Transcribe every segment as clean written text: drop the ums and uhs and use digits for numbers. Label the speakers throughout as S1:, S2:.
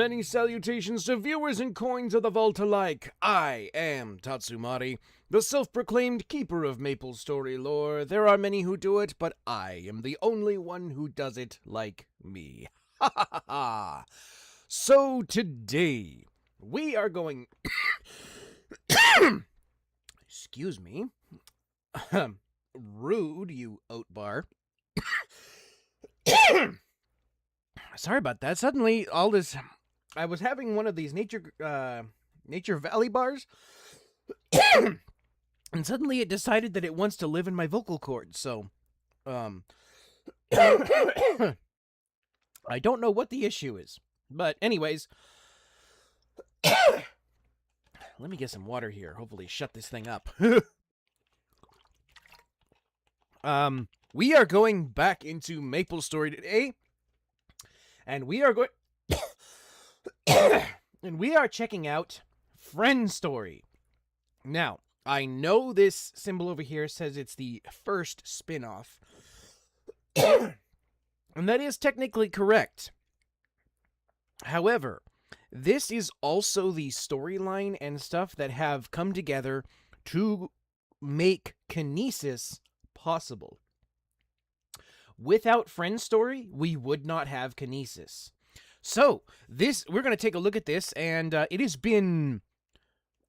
S1: Many salutations to viewers and coins of the vault alike. I am Tatsumari, the self-proclaimed keeper of MaplesStory lore. There are many who do it, but I am the only one who does it like me. Ha ha ha ha! So today, we are going... Excuse me. Rude, you oat bar. Sorry about that. Suddenly, all this... I was having one of these Nature Valley bars, and suddenly it decided that it wants to live in my vocal cords, so, I don't know what the issue is. But anyways, let me get some water here. Hopefully shut this thing up. We are going back into MaplesStory today, and we are going... and we are checking out Friendstory. Now, I know this symbol over here says it's the first spin-off. And that is technically correct. However, this is also the storyline and stuff that have come together to make Kinesis possible. Without Friendstory, we would not have Kinesis. So, we're going to take a look at this, and it has been,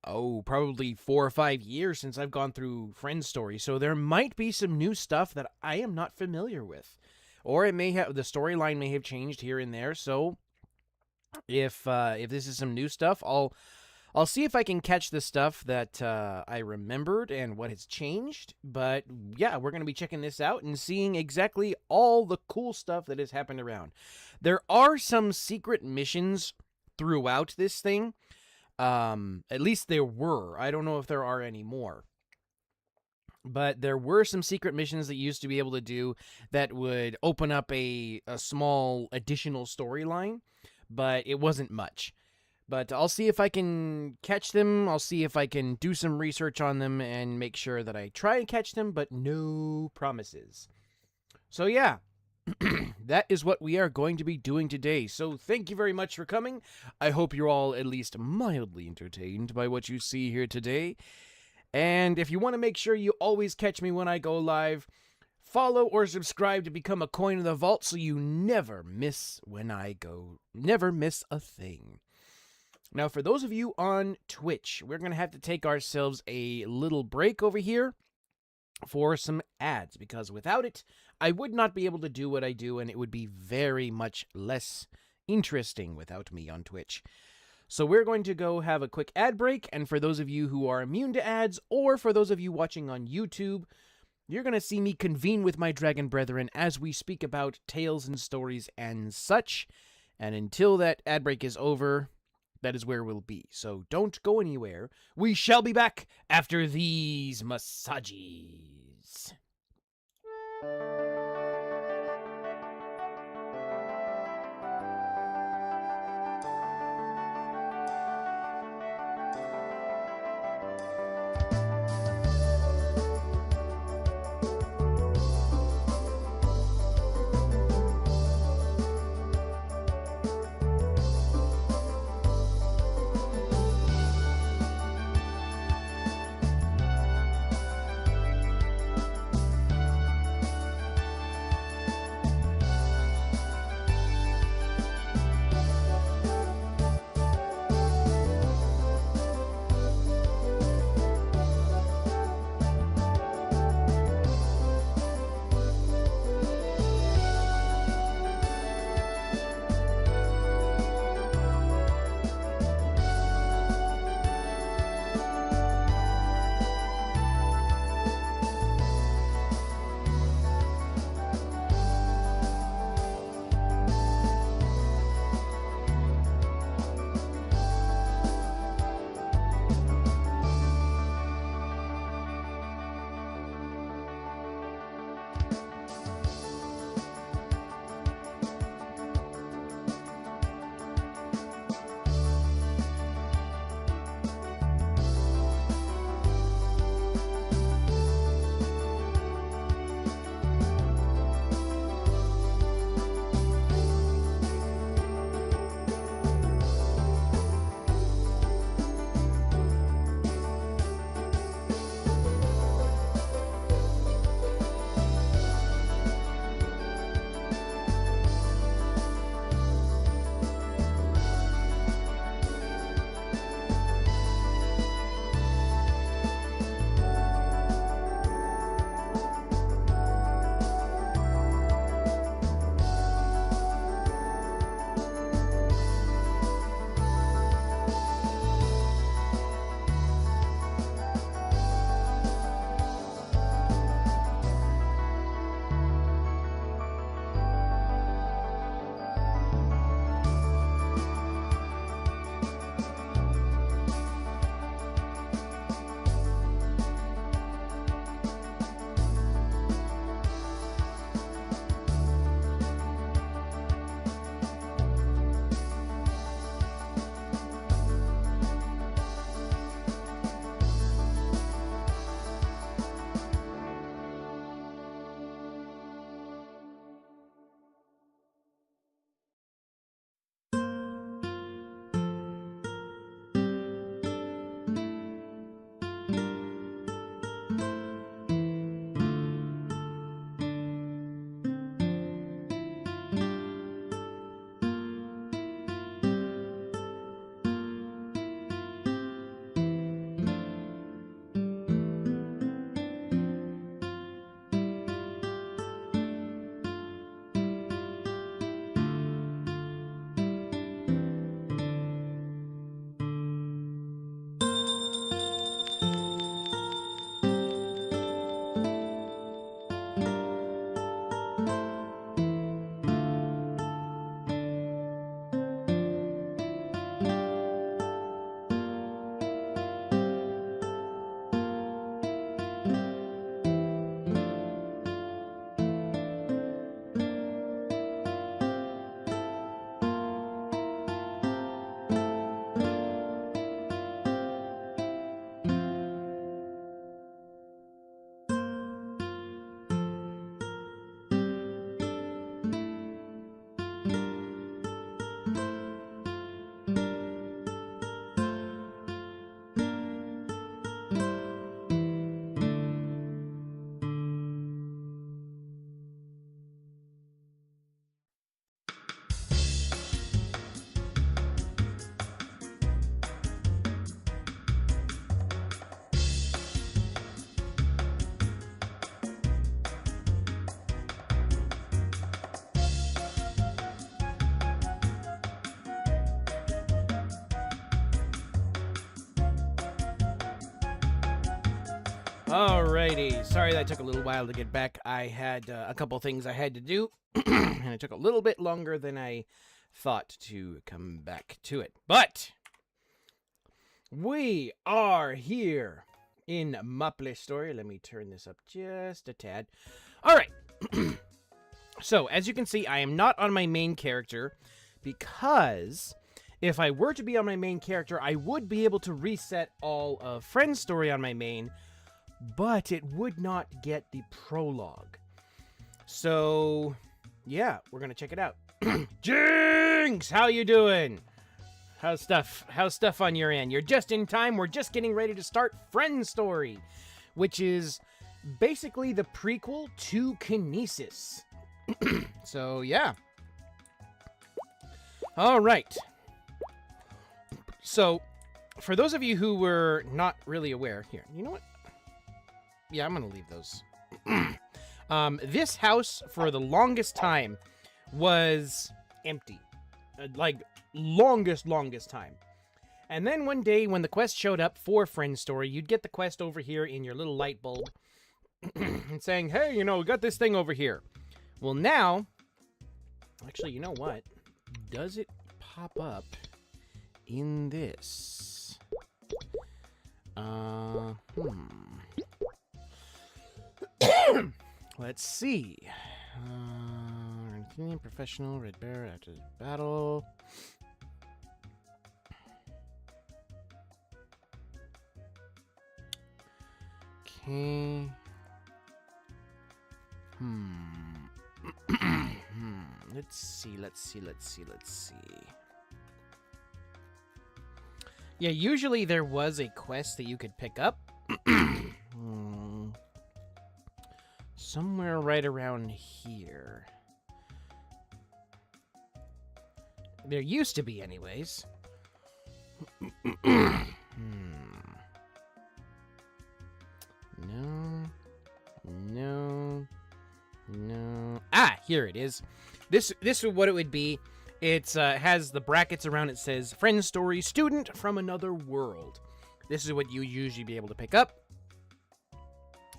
S1: probably 4 or 5 years since I've gone through Friendstory, so there might be some new stuff that I am not familiar with. Or it may have, the storyline may have changed here and there, so if this is some new stuff, I'll see if I can catch the stuff that I remembered and what has changed. But yeah, we're going to be checking this out and seeing exactly all the cool stuff that has happened around. There are some secret missions throughout this thing. At least there were. I don't know if there are any more. But there were some secret missions that you used to be able to do that would open up a small additional storyline. But it wasn't much. But I'll see if I can catch them. I'll see if I can do some research on them and make sure that I try and catch them, but no promises. So yeah, that is what we are going to be doing today. So thank you very much for coming. I hope you're all at least mildly entertained by what you see here today. And if you want to make sure you always catch me when I go live, follow or subscribe to become a coin in the vault so you never miss when I go. Never miss a thing. Now, for those of you on Twitch, we're going to have to take ourselves a little break over here for some ads, because without it, I would not be able to do what I do, and it would be very much less interesting without me on Twitch. So we're going to go have a quick ad break, and for those of you who are immune to ads, or for those of you watching on YouTube, you're going to see me convene with my dragon brethren as we speak about tales and stories and such. And until that ad break is over, that is where we'll be. So don't go anywhere. We shall be back after these massages. Alrighty, sorry that took a little while to get back. I had a couple things I had to do, and it took a little bit longer than I thought to come back to it. But we are here in MaplesStory. Let me turn this up just a tad. Alright, so as you can see, I am not on my main character because if I were to be on my main character, I would be able to reset all of Friendstory on my main, but it would not get the prologue. So, yeah, we're gonna check it out. Jinx, how you doing? How's stuff on your end? You're just in time. We're just getting ready to start Friendstory, which is basically the prequel to Kinesis. So, yeah. All right. So, for those of you who were not really aware, here, you know what? Yeah, I'm gonna leave those. This house, for the longest time, was empty. Like, longest time. And then one day, when the quest showed up for Friendstory, you'd get the quest over here in your little light bulb, and saying, hey, you know, we got this thing over here. Well, now, actually, you know what? Does it pop up in this? Let's see. Professional, Red Bear after battle. Okay. Let's see. Yeah, usually there was a quest that you could pick up. Somewhere right around here. There used to be, anyways. No. Ah, here it is. This is what it would be. It's has the brackets around it, says Friendstory student from another world. This is what you usually be able to pick up.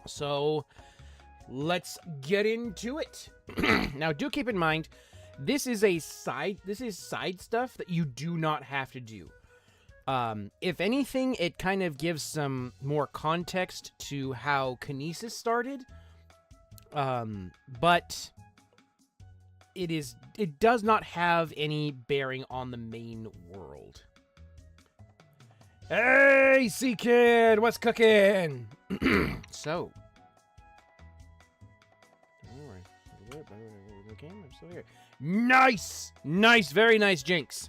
S1: So let's get into it. Now, do keep in mind, this is side stuff that you do not have to do. If anything, it kind of gives some more context to how Kinesis started. But it does not have any bearing on the main world. Hey, C-Kid, what's cooking? So. Okay, I'm still here. Nice! Very nice, Jinx.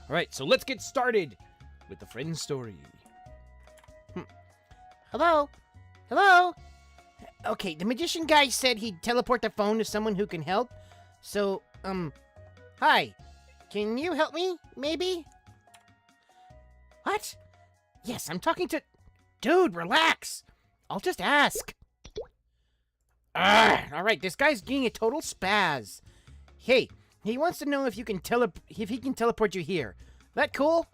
S1: Alright, so let's get started with the Friendstory.
S2: Hello? Okay, the magician guy said he'd teleport the phone to someone who can help. So, hi. Can you help me, maybe? What? Yes, I'm talking to... Dude, relax. I'll just ask. Alright, this guy's getting a total spaz. Hey, he wants to know if he can teleport you here. That cool?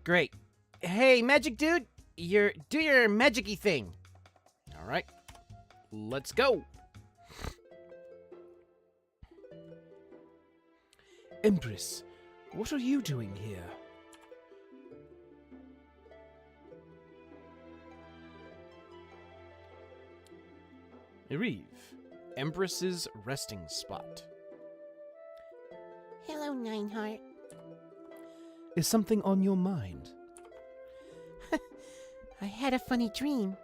S2: Great. Hey, magic dude, do your magic-y thing. Alright, let's go.
S1: Empress, what are you doing here? Irive, Empress's resting spot.
S2: Hello, Nineheart.
S1: Is something on your mind?
S2: I had a funny dream.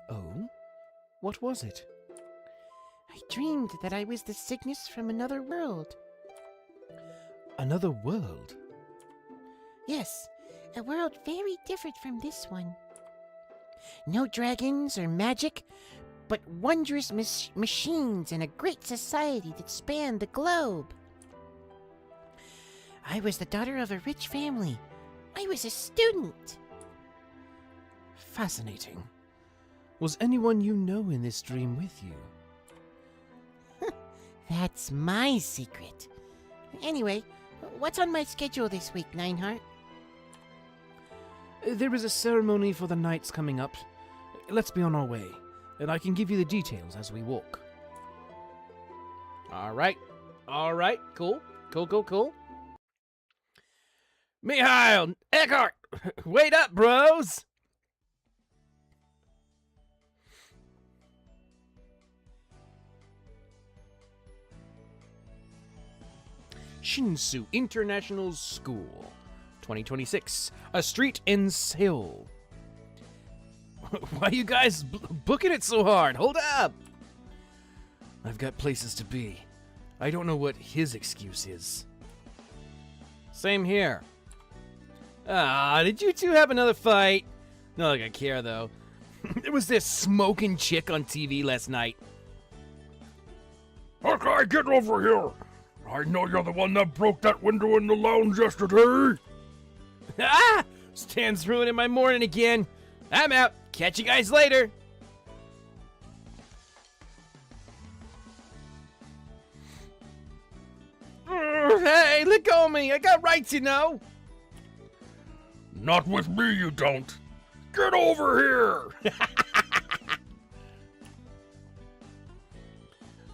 S1: Oh? What was it?
S2: I dreamed that I was the Cygnus from another world.
S1: Another world?
S2: Yes, a world very different from this one. No dragons or magic, but wondrous machines and a great society that spanned the globe. I was the daughter of a rich family. I was a student.
S1: Fascinating. Was anyone you know in this dream with you?
S2: That's my secret. Anyway, what's on my schedule this week, Nineheart?
S1: There is a ceremony for the knights coming up. Let's be on our way, and I can give you the details as we walk. All right, cool. Mikhail, Eckhart, wait up, bros! Shinsu International School, 2026, a street in Seoul. Why are you guys booking it so hard? Hold up! I've got places to be. I don't know what his excuse is. Same here. Ah, did you two have another fight? Not like I care, though. There was this smoking chick on TV last night.
S3: Okay, get over here. I know you're the one that broke that window in the lounge yesterday.
S1: Ah! Stan's ruining my morning again. I'm out. Catch you guys later. Hey, let go of me. I got rights, you know.
S3: Not with me, you don't. Get over here.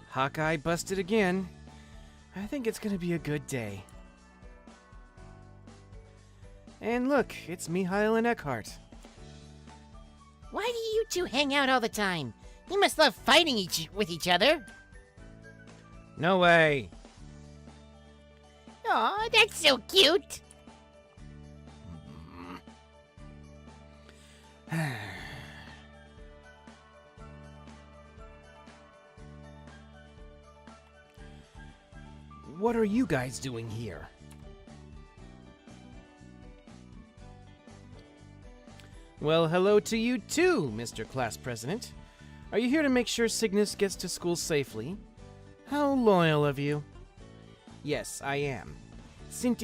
S1: Hawkeye busted again. I think it's gonna be a good day. And look, it's Mikhail and Eckhart.
S2: Why do you two hang out all the time? You must love fighting with each other.
S1: No way.
S2: Aw, that's so cute.
S1: What are you guys doing here? Well, hello to you too, Mr. Class President. Are you here to make sure Cygnus gets to school safely? How loyal of you. Yes, I am. Since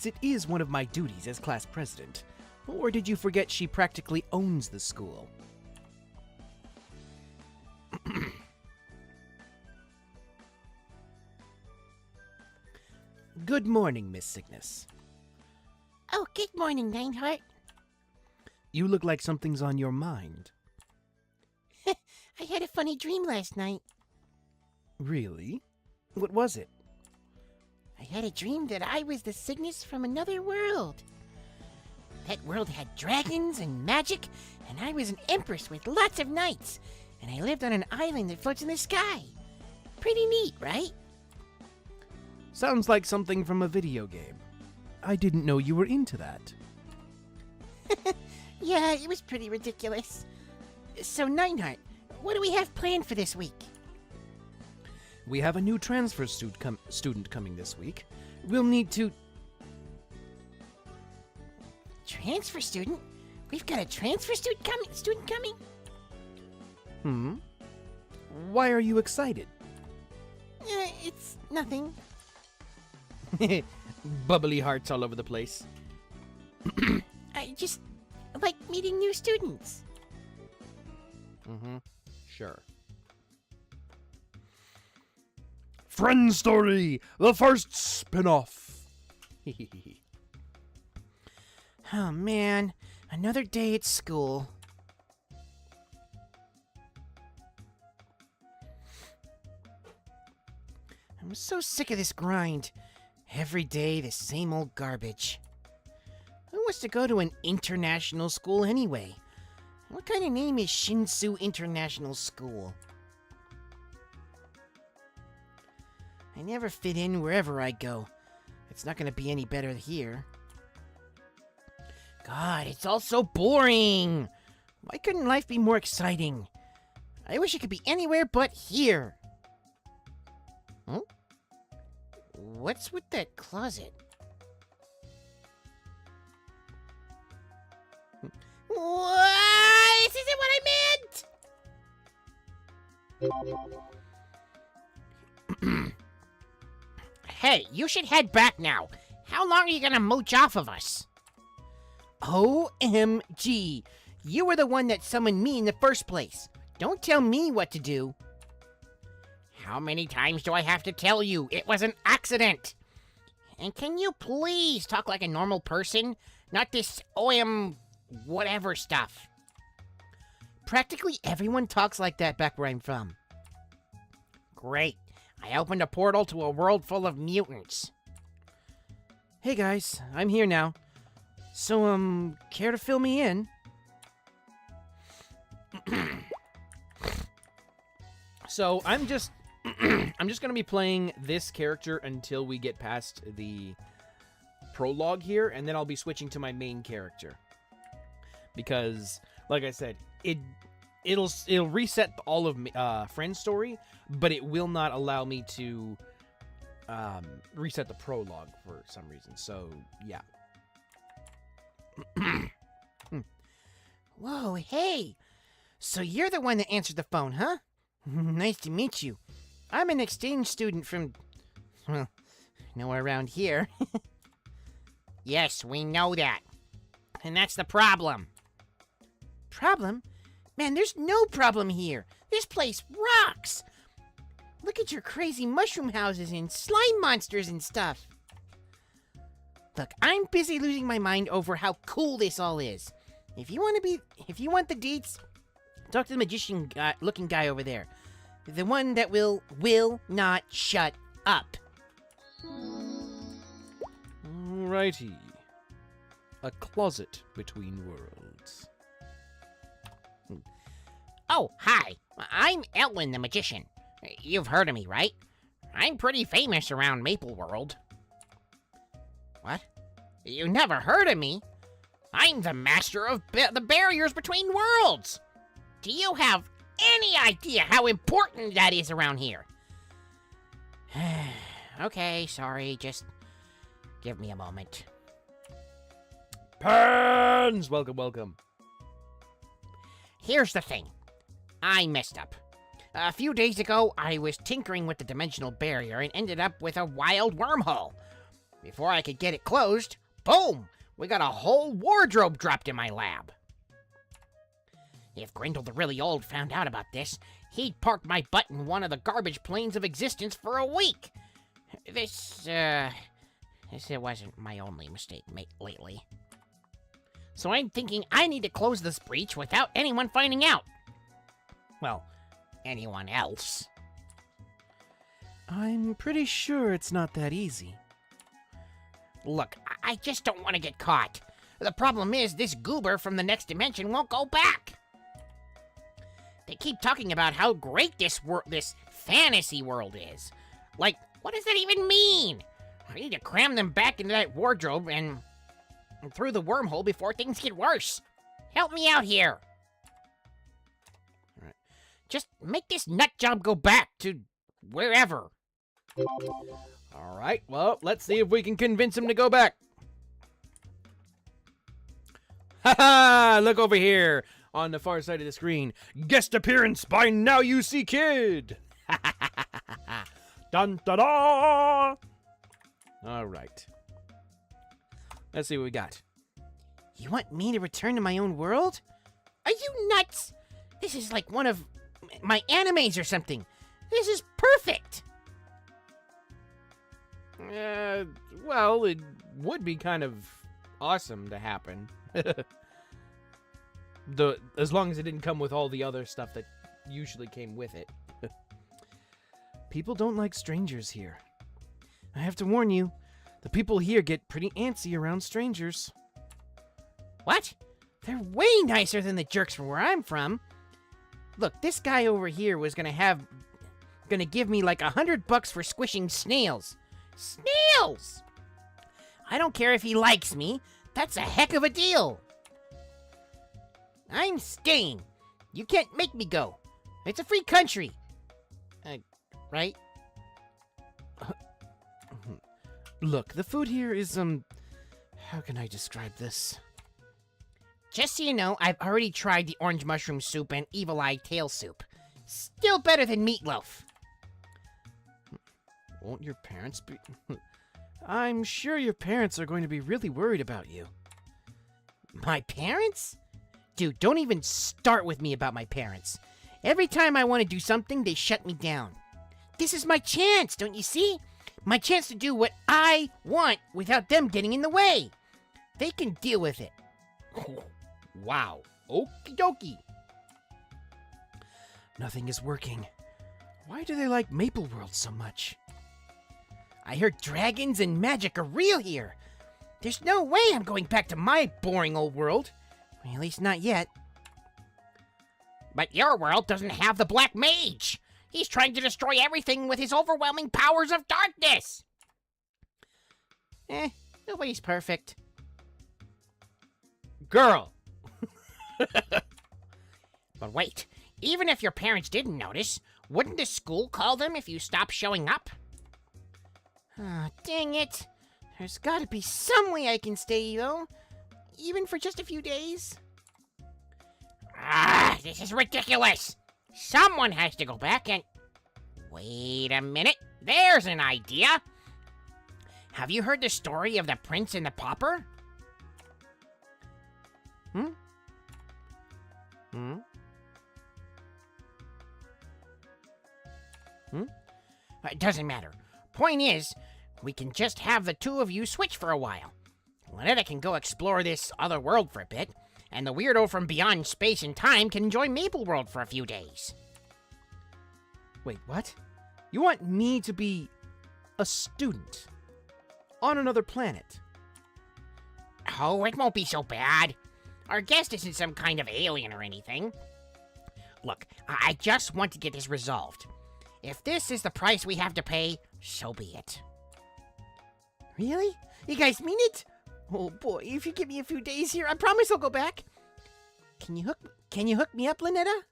S1: it is one of my duties as class president. Or did you forget she practically owns the school? Good morning, Miss Cygnus.
S2: Oh, good morning, Reinhardt.
S1: You look like something's on your mind.
S2: I had a funny dream last night.
S1: Really? What was it?
S2: I had a dream that I was the Cygnus from another world. That world had dragons and magic, and I was an empress with lots of knights, and I lived on an island that floats in the sky. Pretty neat, right?
S1: Sounds like something from a video game. I didn't know you were into that.
S2: Yeah, it was pretty ridiculous. So, Reinhardt, what do we have planned for this week?
S1: We have a new transfer student coming this week. We'll need to...
S2: Transfer student? We've got a transfer student coming?
S1: Why are you excited?
S2: It's nothing.
S1: Bubbly hearts all over the place.
S2: I just like meeting new students.
S1: Sure.
S3: Friendstory, the first spin-off.
S2: Oh man, another day at school. I'm so sick of this grind. Every day, the same old garbage. Who wants to go to an international school anyway? What kind of name is Shinsu International School? I never fit in wherever I go. It's not gonna be any better here. God, it's all so boring! Why couldn't life be more exciting? I wish it could be anywhere but here. Huh? What's with that closet? What? This isn't what I meant! Hey, you should head back now. How long are you gonna mooch off of us? OMG! You were the one that summoned me in the first place. Don't tell me what to do. How many times do I have to tell you? It was an accident. And can you please talk like a normal person? Not this whatever stuff. Practically everyone talks like that back where I'm from. Great. I opened a portal to a world full of mutants.
S1: Hey guys, I'm here now. So, care to fill me in? So, I'm just gonna be playing this character until we get past the prologue here, and then I'll be switching to my main character. Because, like I said, it'll reset all of Friendstory, but it will not allow me to reset the prologue for some reason. So, yeah.
S2: Whoa, hey! So you're the one that answered the phone, huh? Nice to meet you. I'm an exchange student from, well, nowhere around here. Yes, we know that. And that's the problem. Problem? Man, there's no problem here. This place rocks. Look at your crazy mushroom houses and slime monsters and stuff. Look, I'm busy losing my mind over how cool this all is. If you want the deets, talk to the magician looking guy over there. The one that will not shut up.
S1: Alrighty. A closet between worlds.
S2: Oh, hi. I'm Elwin the magician. You've heard of me, right? I'm pretty famous around Maple World. What? You never heard of me? I'm the master of the barriers between worlds. Do you have any idea how important that is around here? Okay, sorry, just give me a moment.
S1: Pans! Welcome, welcome.
S2: Here's the thing. I messed up. A few days ago, I was tinkering with the dimensional barrier and ended up with a wild wormhole. Before I could get it closed, boom! We got a whole wardrobe dropped in my lab. If Grindel the Really Old found out about this, he'd park my butt in one of the garbage planes of existence for a week. This wasn't my only mistake lately. So I'm thinking I need to close this breach without anyone finding out. Well, anyone else.
S1: I'm pretty sure it's not that easy.
S2: Look, I just don't want to get caught. The problem is this goober from the next dimension won't go back. They keep talking about how great this fantasy world is. Like, what does that even mean? I need to cram them back into that wardrobe and through the wormhole before things get worse. Help me out here.
S1: All right.
S2: Just make this nut job go back to wherever.
S1: All right, well, let's see if we can convince him to go back. Ha-ha! Look over here on the far side of the screen. Guest appearance by Now You See Kid. Dun da da! All right. Let's see what we got.
S2: You want me to return to my own world? Are you nuts? This is like one of my animes or something. This is perfect.
S1: Well, it would be kind of awesome to happen. As long as it didn't come with all the other stuff that usually came with it. People don't like strangers here. I have to warn you, the people here get pretty antsy around strangers.
S2: What? They're way nicer than the jerks from where I'm from. Look, this guy over here was gonna give me like $100 for squishing snails. Snails! I don't care if he likes me. That's a heck of a deal. I'm staying. You can't make me go. It's a free country. Right?
S1: Look, the food here is, how can I describe this?
S2: Just so you know, I've already tried the orange mushroom soup and evil eye tail soup. Still better than meatloaf.
S1: Won't your parents be... I'm sure your parents are going to be really worried about you.
S2: My parents? Dude, don't even start with me about my parents. Every time I want to do something, they shut me down. This is my chance, don't you see? My chance to do what I want without them getting in the way. They can deal with it.
S1: Wow. Okie dokie. Nothing is working. Why do they like Maple World so much?
S2: I heard dragons and magic are real here. There's no way I'm going back to my boring old world. At least not yet.
S4: But your world doesn't have the Black Mage. He's trying to destroy everything with his overwhelming powers of darkness.
S2: Nobody's perfect.
S1: Girl.
S4: But wait, even if your parents didn't notice, wouldn't the school call them if you stop showing up?
S2: Ah, dang it. There's gotta be some way I can stay, though. Even for just a few days.
S4: Ah, this is ridiculous. Someone has to go back and... Wait a minute, there's an idea. Have you heard the story of the Prince and the Pauper? It doesn't matter. Point is, we can just have the two of you switch for a while. Lynetta can go explore this other world for a bit, and the weirdo from beyond space and time can enjoy Maple World for a few days.
S1: Wait, what? You want me to be a student on another planet?
S4: Oh, it won't be so bad. Our guest isn't some kind of alien or anything. Look, I just want to get this resolved. If this is the price we have to pay, so be it.
S2: Really? You guys mean it? Oh boy, if you give me a few days here, I promise I'll go back. Can you hook me up, Lynetta?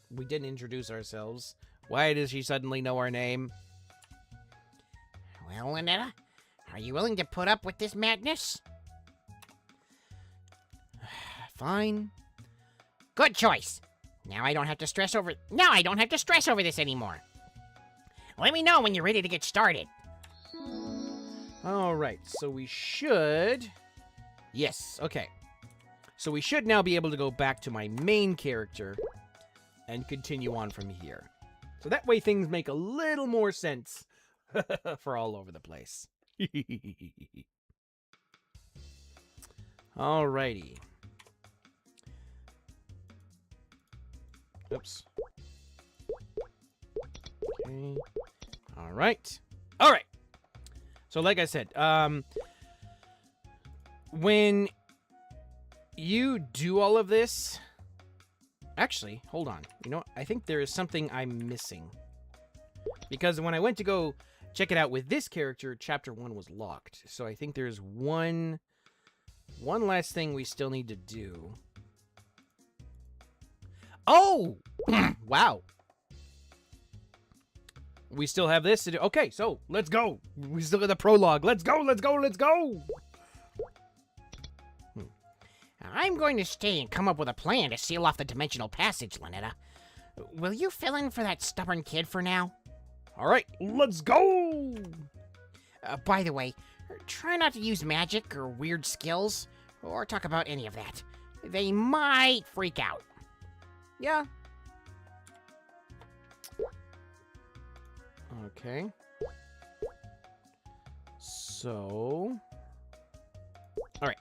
S1: We didn't introduce ourselves. Why does she suddenly know our name?
S4: Well, Lynetta, are you willing to put up with this madness?
S1: Fine.
S4: Good choice. Now I don't have to stress over this anymore. Let me know when you're ready to get started.
S1: All right, so we should... Yes, okay. So we should now be able to go back to my main character and continue on from here. So that way things make a little more sense for all over the place. Alrighty. Oops. Okay. Alright. Alright. So like I said, when you do all of this... Actually, hold on. You know what? I think there is something I'm missing. Because when I went to go check it out with this character, Chapter 1 was locked. So I think there's one last thing we still need to do. Oh! Wow. We still have this to do. Okay, so let's go. We still got the prologue. Let's go, let's go, let's go!
S4: I'm going to stay and come up with a plan to seal off the dimensional passage, Lynetta. Will you fill in for that stubborn kid for now?
S1: Alright, let's go!
S4: By the way, try not to use magic or weird skills, or talk about any of that. They might freak out.
S1: Yeah. Okay. So... Alright.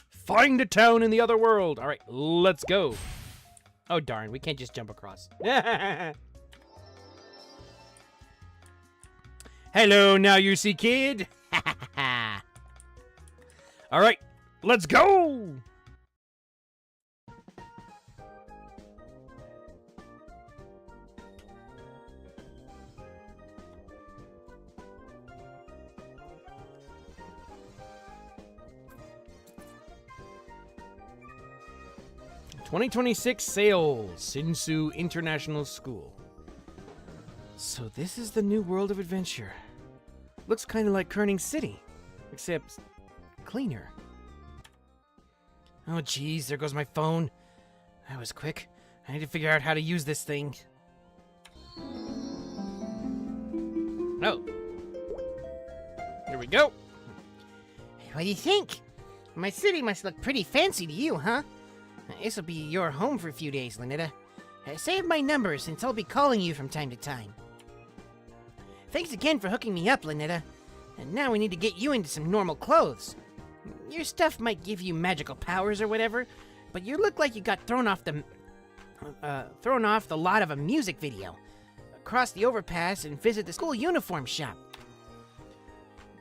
S1: Find a town in the other world! Alright, let's go. Oh darn, we can't just jump across. Hello, now you see kid! Alright, let's go! "2026 sales, Sinsu International School." So this is the new world of adventure. Looks kind of like Kerning City, except cleaner. Oh geez, there goes my phone. That was quick. I need to figure out how to use this thing. Oh. Here we go.
S2: What do you think? My city must look pretty fancy to you, huh? This'll be your home for a few days, Lynetta. Save my number, since I'll be calling you from time to time. Thanks again for hooking me up, Lynetta. And now we need to get you into some normal clothes. Your stuff might give you magical powers or whatever,
S4: but you look like you got thrown off the lot of a music video. Cross the overpass and visit the school uniform shop.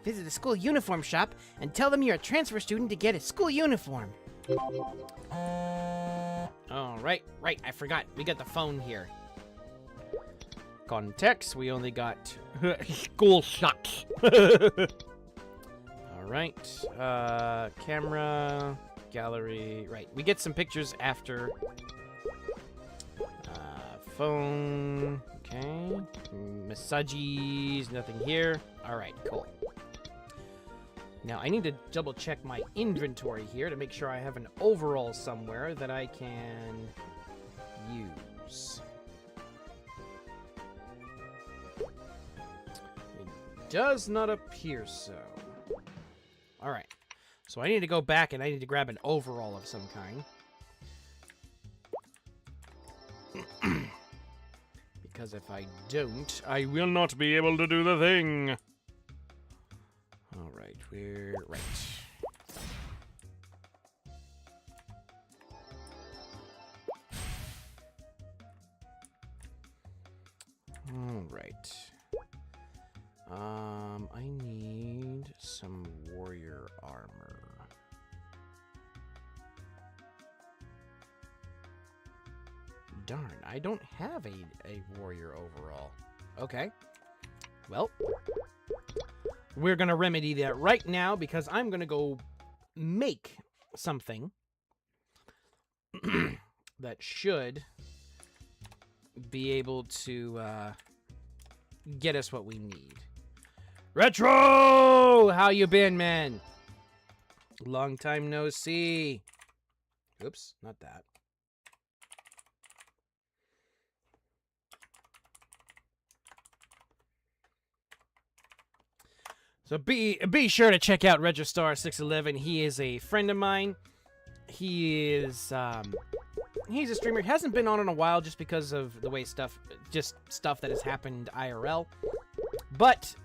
S4: Visit the school uniform shop and tell them you're a transfer student to get a school uniform.
S1: Oh, right, I forgot. We got the phone here. Context, we only got school sucks. All right, camera, gallery, right. We get some pictures after. Phone, okay. Massages, nothing here. All right, cool. Now, I need to double check my inventory here to make sure I have an overall somewhere that I can use. It does not appear so. All right. So I need to go back and I need to grab an overall of some kind. Because if I don't, I will not be able to do the thing. All right, we're right. All right. I need some warrior armor. Darn, I don't have a warrior overall. Okay. Well, we're going to remedy that right now because I'm going to go make something that should be able to get us what we need. Retro! How you been, man? Long time no see. Oops, not that. So be sure to check out Registar611. He is a friend of mine. He is he's a streamer. He hasn't been on in a while just because of the way stuff that has happened IRL. But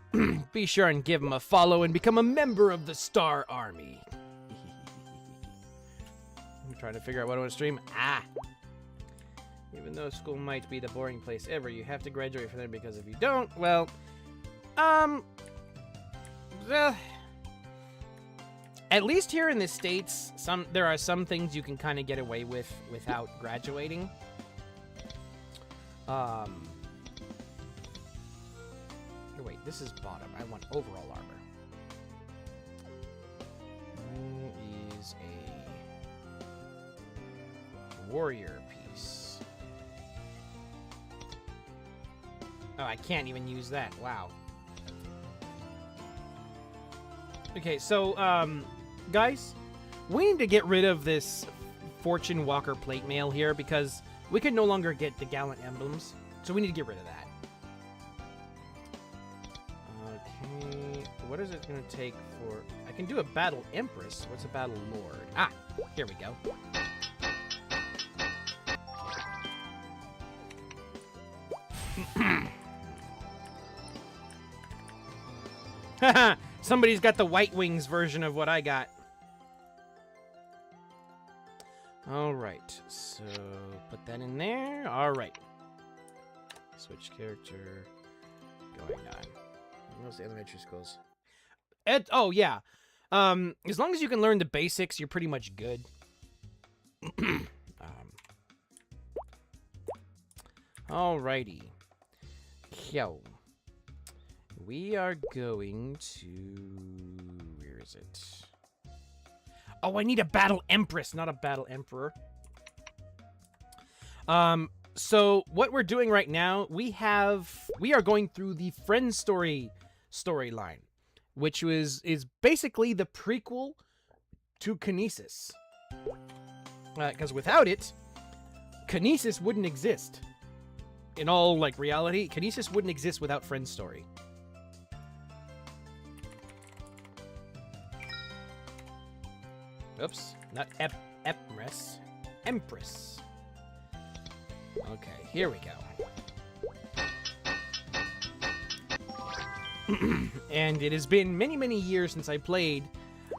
S1: be sure and give him a follow and become a member of the Star Army. I'm trying to figure out what I want to stream. Even though school might be the boring place ever, you have to graduate from there because if you don't, well, at least here in the States, there are some things you can kind of get away with without graduating. Wait, this is bottom. I want overall armor. Where is a warrior piece? Oh, I can't even use that. Wow. Okay, so, guys, we need to get rid of this Fortune Walker plate mail here because we can no longer get the Gallant emblems, so we need to get rid of that. Okay, what is it going to take for... I can do a Battle Empress. What's a Battle Lord? Here we go. Haha! Somebody's got the White Wings version of what I got. Alright, so put that in there. Alright. Switch character. Going on. What's the elementary schools? Oh, yeah. As long as you can learn the basics, you're pretty much good. Alrighty. Yo. We are going to... Where is it? Oh, I need a Battle Empress, not a Battle Emperor. So what we're doing right now, we are going through the Friendstory storyline, which is basically the prequel to Kinesis. Because without it, Kinesis wouldn't exist. In all, reality, Kinesis wouldn't exist without Friendstory. Oops, not Empress. Empress. Okay, here we go. And it has been many, many years since I played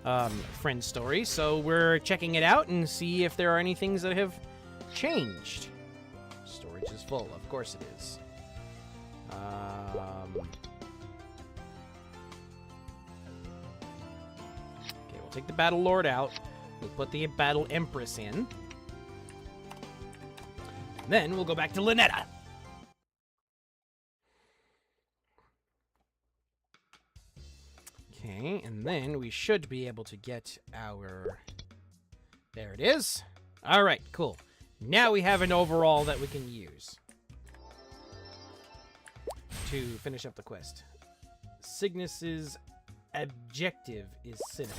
S1: Friendstory, so we're checking it out and see if there are any things that have changed. Storage is full, of course it is. Okay, we'll take the Battle Lord out. We'll put the Battle Empress in. Then we'll go back to Lynetta. Okay, and then we should be able to get our... There it is. All right, cool. Now we have an overall that we can use to finish up the quest. Cygnus's objective is cynical.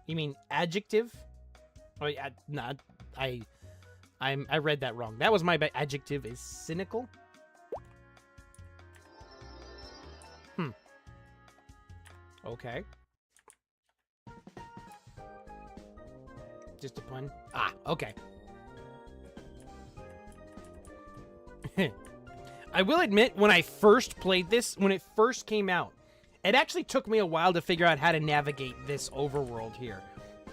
S1: You mean adjective? Oh, yeah, no, I read that wrong. That was my bad. Adjective is cynical. Okay. Just a pun? Ah, okay. I will admit, when I first played this, when it first came out, it actually took me a while to figure out how to navigate this overworld here.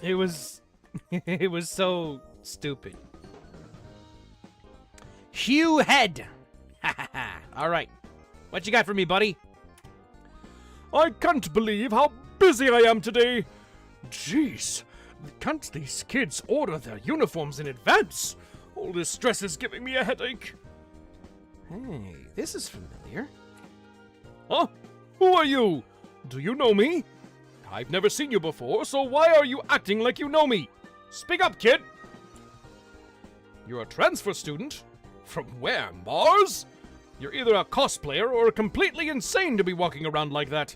S1: It was... it was so stupid. Hugh Head! Alright. What you got for me, buddy?
S3: I can't believe how busy I am today. Jeez, can't these kids order their uniforms in advance? All this stress is giving me a headache.
S1: Hey, this is familiar.
S3: Huh? Who are you? Do you know me? I've never seen you before, so why are you acting like you know me? Speak up, kid! You're a transfer student? From where, Mars? You're either a cosplayer or completely insane to be walking around like that.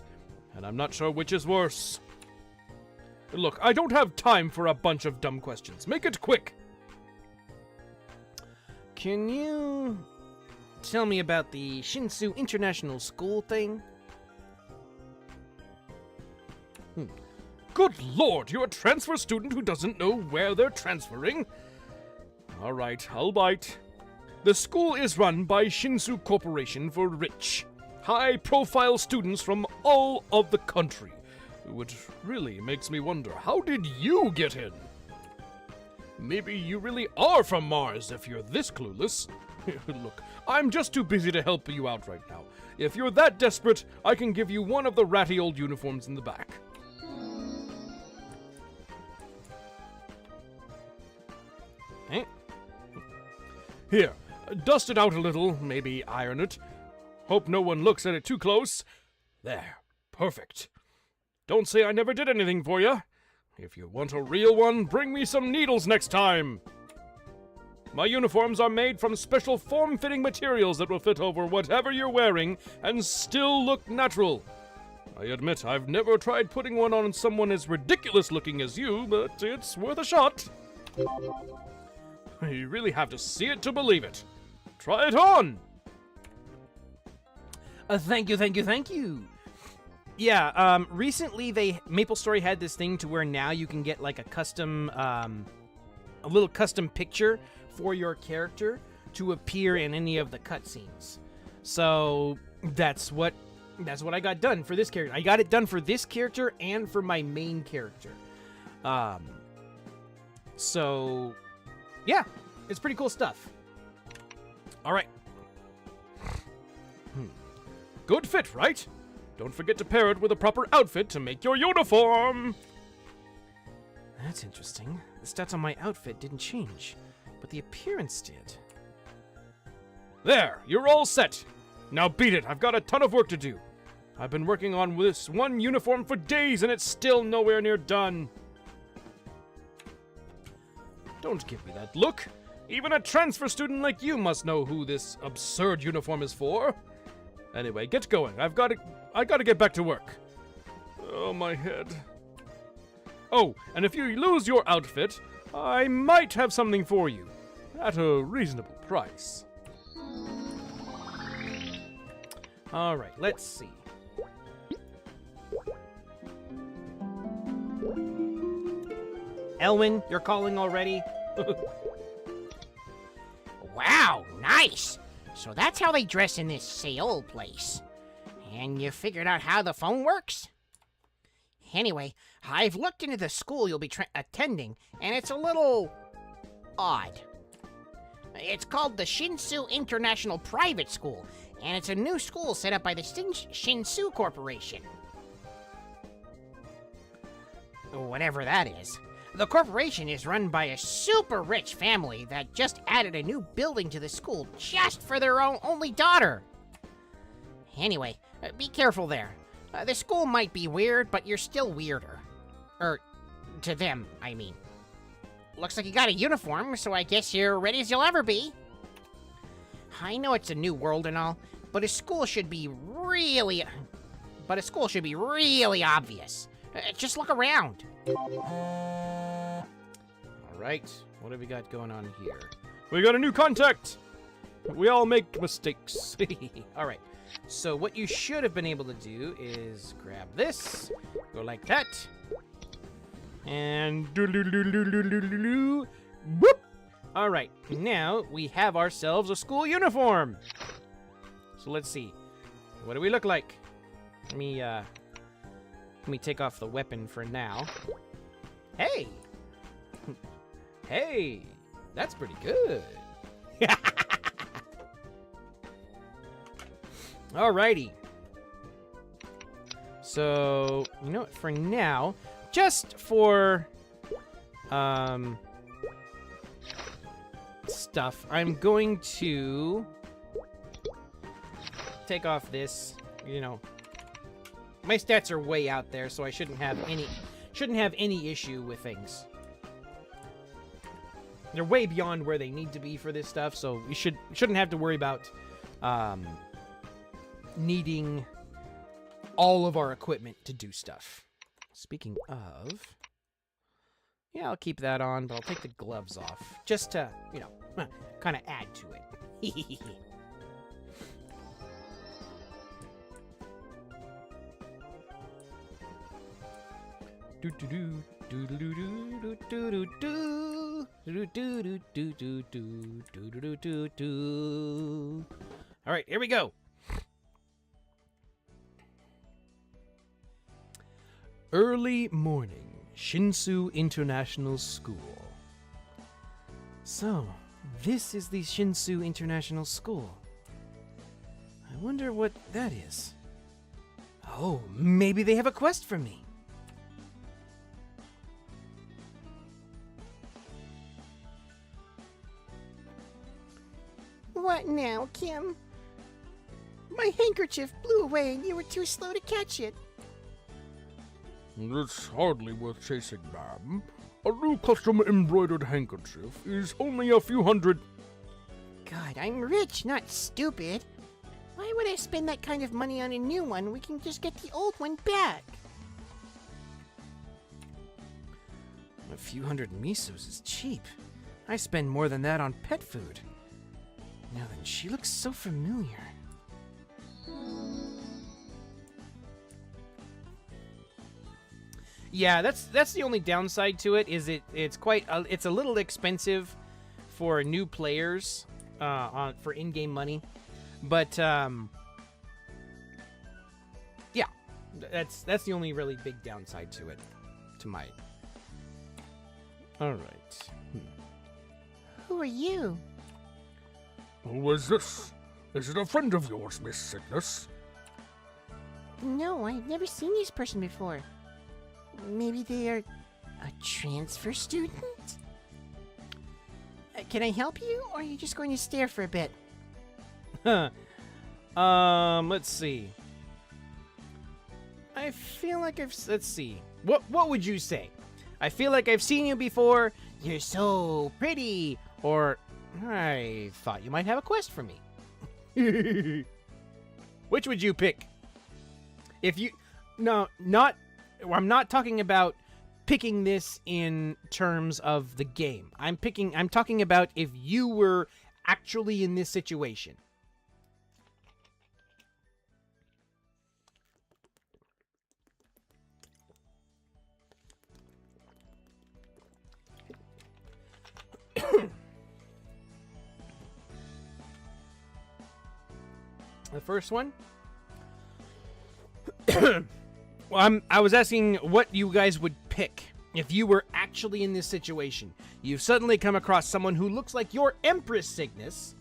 S3: And I'm not sure which is worse. Look, I don't have time for a bunch of dumb questions. Make it quick.
S1: Can you tell me about the Shinsu International School thing?
S3: Good lord, you're a transfer student who doesn't know where they're transferring? Alright, I'll bite. The school is run by Shinsu Corporation for rich, high-profile students from all of the country. Which really makes me wonder, how did you get in? Maybe you really are from Mars if you're this clueless. Look, I'm just too busy to help you out right now. If you're that desperate, I can give you one of the ratty old uniforms in the back.
S1: Eh?
S3: Here, dust it out a little, maybe iron it. Hope no one looks at it too close. There, perfect. Don't say I never did anything for you. If you want a real one, bring me some needles next time. My uniforms are made from special form-fitting materials that will fit over whatever you're wearing and still look natural. I admit I've never tried putting one on someone as ridiculous looking as you, but it's worth a shot. You really have to see it to believe it. Try it on!
S1: Thank you. Yeah, recently MaplesStory had this thing to where now you can get like a custom, a little custom picture for your character to appear in any of the cutscenes. So that's what I got done for this character. I got it done for this character and for my main character. So yeah, it's pretty cool stuff. All right.
S3: Good fit, right? Don't forget to pair it with a proper outfit to make your uniform.
S1: That's interesting. The stats on my outfit didn't change, but the appearance did.
S3: There, you're all set. Now beat it, I've got a ton of work to do. I've been working on this one uniform for days and it's still nowhere near done. Don't give me that look. Even a transfer student like you must know who this absurd uniform is for. Anyway, get going. I gotta get back to work. Oh, my head. Oh, and if you lose your outfit, I might have something for you. At a reasonable price.
S1: All right, let's see. Elwin, you're calling already?
S4: Wow, nice. So that's how they dress in this Seoul place. And you figured out how the phone works? Anyway, I've looked into the school you'll be attending, and it's a little odd. It's called the Shinsu International Private School, and it's a new school set up by the Shinsu Corporation. Whatever that is. The corporation is run by a super rich family that just added a new building to the school just for their only daughter. Anyway, be careful there. The school might be weird, but you're still weirder. To them, I mean. Looks like you got a uniform, so I guess you're ready as you'll ever be. I know it's a new world and all, but a school should be really obvious. Just look around.
S1: All right, what have we got going on here?
S3: We got a new contact! We all make mistakes.
S1: All right, so what you should have been able to do is grab this, go like that, and boop. All right, now we have ourselves a school uniform. So let's see, what do we look like? Let me take off the weapon for now. Hey! Hey! That's pretty good. Alrighty. So, you know what, for now, just for, stuff, I'm going to take off this, you know. My stats are way out there, so I shouldn't have any issue with things. They're way beyond where they need to be for this stuff, so we shouldn't have to worry about needing all of our equipment to do stuff. Speaking of, yeah, I'll keep that on, but I'll take the gloves off just to, you know, kind of add to it. All right, here we go. Early morning, Shinsu International School. So, this is the Shinsu International School. I wonder what that is. Oh, maybe they have a quest for me.
S2: What now, Kim? My handkerchief blew away and you were too slow to catch it.
S3: It's hardly worth chasing, ma'am. A new custom-embroidered handkerchief is only a few hundred...
S2: God, I'm rich, not stupid. Why would I spend that kind of money on a new one? We can just get the old one back.
S1: A few hundred misos is cheap. I spend more than that on pet food. Now then, she looks so familiar. Yeah, that's the only downside to it. Is it's a little expensive for new players for in-game money, but yeah, that's the only really big downside to it, to my. All right.
S2: Who are you?
S3: Who is this? Is it a friend of yours, Miss Cygnus?
S2: No, I've never seen this person before. Maybe they are a transfer student? Can I help you, or are you just going to stare for a bit?
S1: Let's see. I feel like let's see. What would you say? I feel like I've seen you before. You're so pretty. Or I thought you might have a quest for me. Which would you pick? If you... No, not... I'm not talking about picking this in terms of the game. I'm talking about if you were actually in this situation. The first one. I was asking what you guys would pick if you were actually in this situation. You've suddenly come across someone who looks like your Empress Cygnus.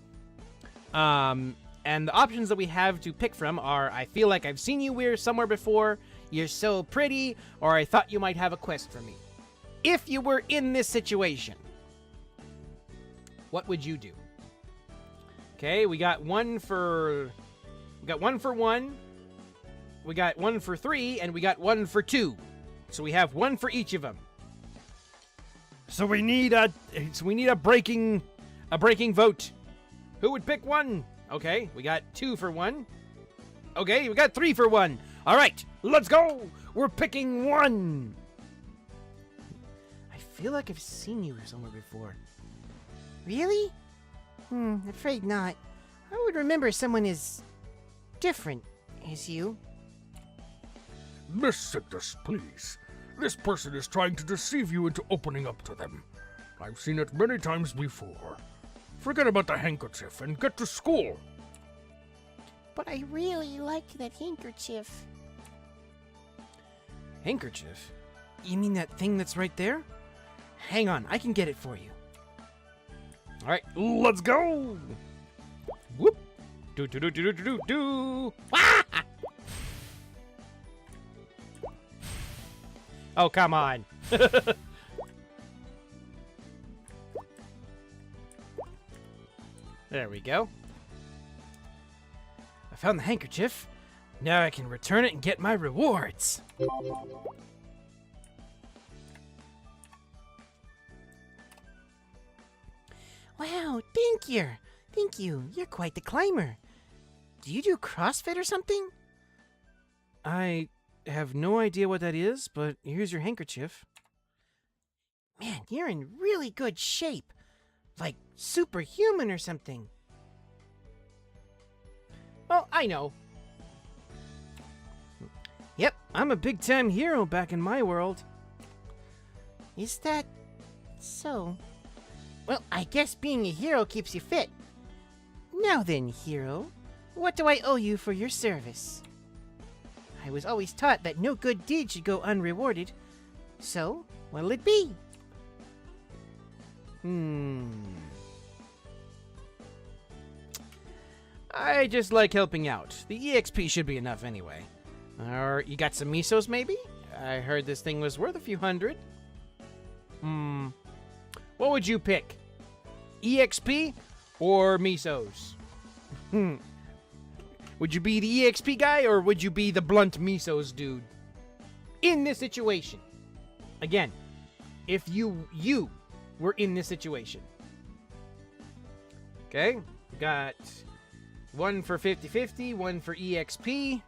S1: And the options that we have to pick from are, I feel like I've seen you somewhere before, you're so pretty, or I thought you might have a quest for me. If you were in this situation, what would you do? Okay, we got one for one, we got one for 3, and we got one for 2. So we have one for each of them. So we need a breaking vote. Who would pick 1? Okay, we got 2 for 1. Okay, we got 3 for 1. All right, let's go. We're picking 1. I feel like I've seen you somewhere before.
S2: Really? Afraid not. I would remember someone as different as you.
S3: Miss Cygnus, please. This person is trying to deceive you into opening up to them. I've seen it many times before. Forget about the handkerchief and get to school.
S2: But I really liked that handkerchief.
S1: Handkerchief? You mean that thing that's right there? Hang on, I can get it for you. All right, let's go. Whoop. Do do do do do do do. Oh, come on. There we go. I found the handkerchief. Now I can return it and get my rewards.
S2: Wow, thank you. Thank you. You're quite the climber. Do you do CrossFit or something?
S1: I have no idea what that is, but here's your handkerchief.
S2: Man, you're in really good shape. Like superhuman or something.
S1: Oh, I know. Yep, I'm a big-time hero back in my world.
S2: Is that so? Well, I guess being a hero keeps you fit. Now then, hero, what do I owe you for your service? I was always taught that no good deed should go unrewarded. So, what'll it be?
S1: I just like helping out. The EXP should be enough anyway. Or you got some misos maybe? I heard this thing was worth a few hundred. What would you pick? EXP or misos? Would you be the EXP guy or would you be the blunt misos dude? In this situation. Again, if you were in this situation. Okay, got one for 50-50, one for EXP.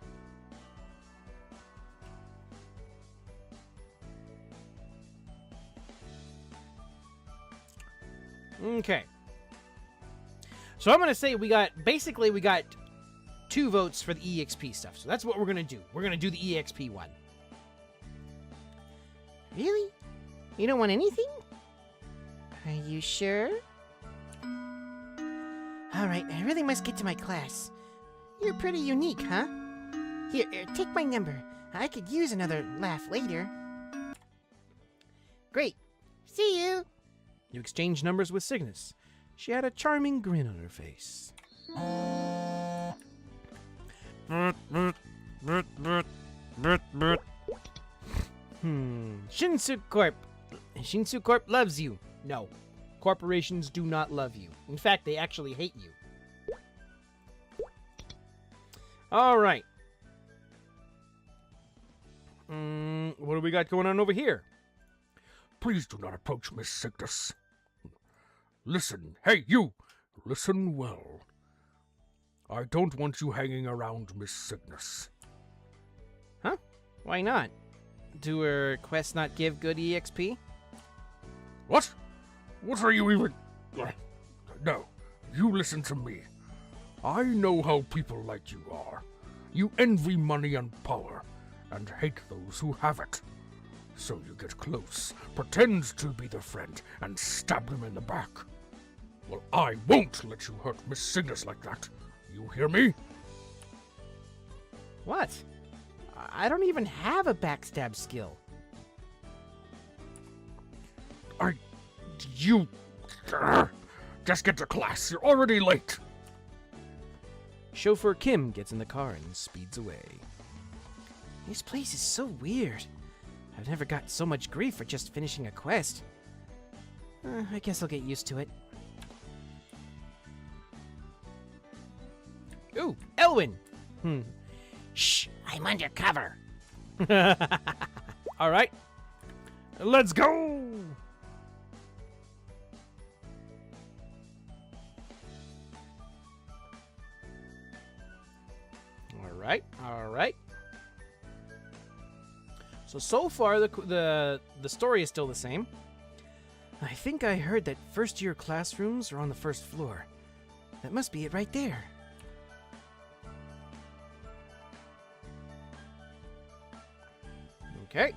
S1: Okay. So I'm going to say we got 2 votes for the EXP stuff. So that's what we're going to do. We're going to do the EXP one.
S2: Really? You don't want anything? Are you sure? Alright, I really must get to my class. You're pretty unique, huh? Here, take my number. I could use another laugh later. Great. See you!
S1: You exchanged numbers with Cygnus. She had a charming grin on her face. Shinsu Corp. Shinsu Corp loves you. No. Corporations do not love you. In fact, they actually hate you. Alright. What do we got going on over here?
S3: Please do not approach Miss Cygnus. Listen, hey, you! Listen well. I don't want you hanging around Miss Cygnus.
S1: Huh? Why not? Do her quests not give good EXP?
S3: What? What are you even... No, you listen to me. I know how people like you are. You envy money and power, and hate those who have it. So you get close, pretend to be their friend, and stab them in the back. Well, I won't let you hurt Miss Cygnus like that. You hear me?
S1: What? I don't even have a backstab skill.
S3: You... Just get to class. You're already late.
S1: Chauffeur Kim gets in the car and speeds away.
S2: This place is so weird. I've never got so much grief for just finishing a quest. I guess I'll get used to it.
S1: Ooh, Elwin!
S4: Shh, I'm undercover.
S1: All right.
S3: Let's go!
S1: All right. So far, the story is still the same. I think I heard that first-year classrooms are on the first floor. That must be it right there. Okay.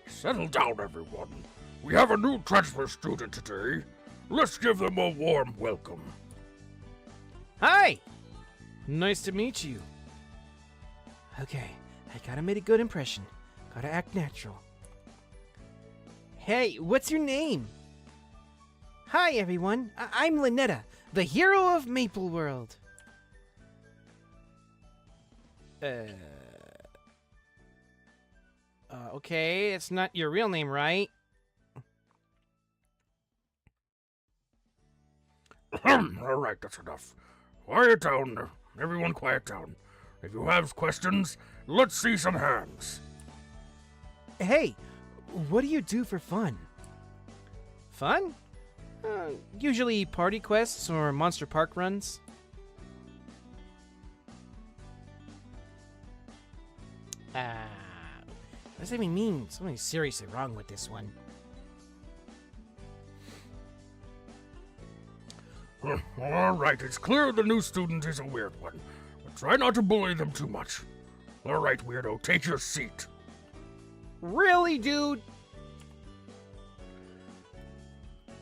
S3: Settle down, everyone. We have a new transfer student today. Let's give them a warm welcome.
S1: Hi! Nice to meet you.
S2: Okay, I gotta make a good impression. Gotta act natural.
S1: Hey, what's your name?
S2: Hi, everyone. I'm Lynetta, the hero of Maple World.
S1: Okay, it's not your real name, right?
S3: All right, that's enough. Quiet down. Everyone quiet down. If you have questions, let's see some hands.
S2: Hey, what do you do for fun?
S1: Fun? Usually party quests or Monster Park runs.
S2: What does that even mean? Something's seriously wrong with this one.
S3: All right, it's clear the new student is a weird one, but try not to bully them too much. All right, weirdo, take your seat.
S1: Really, dude?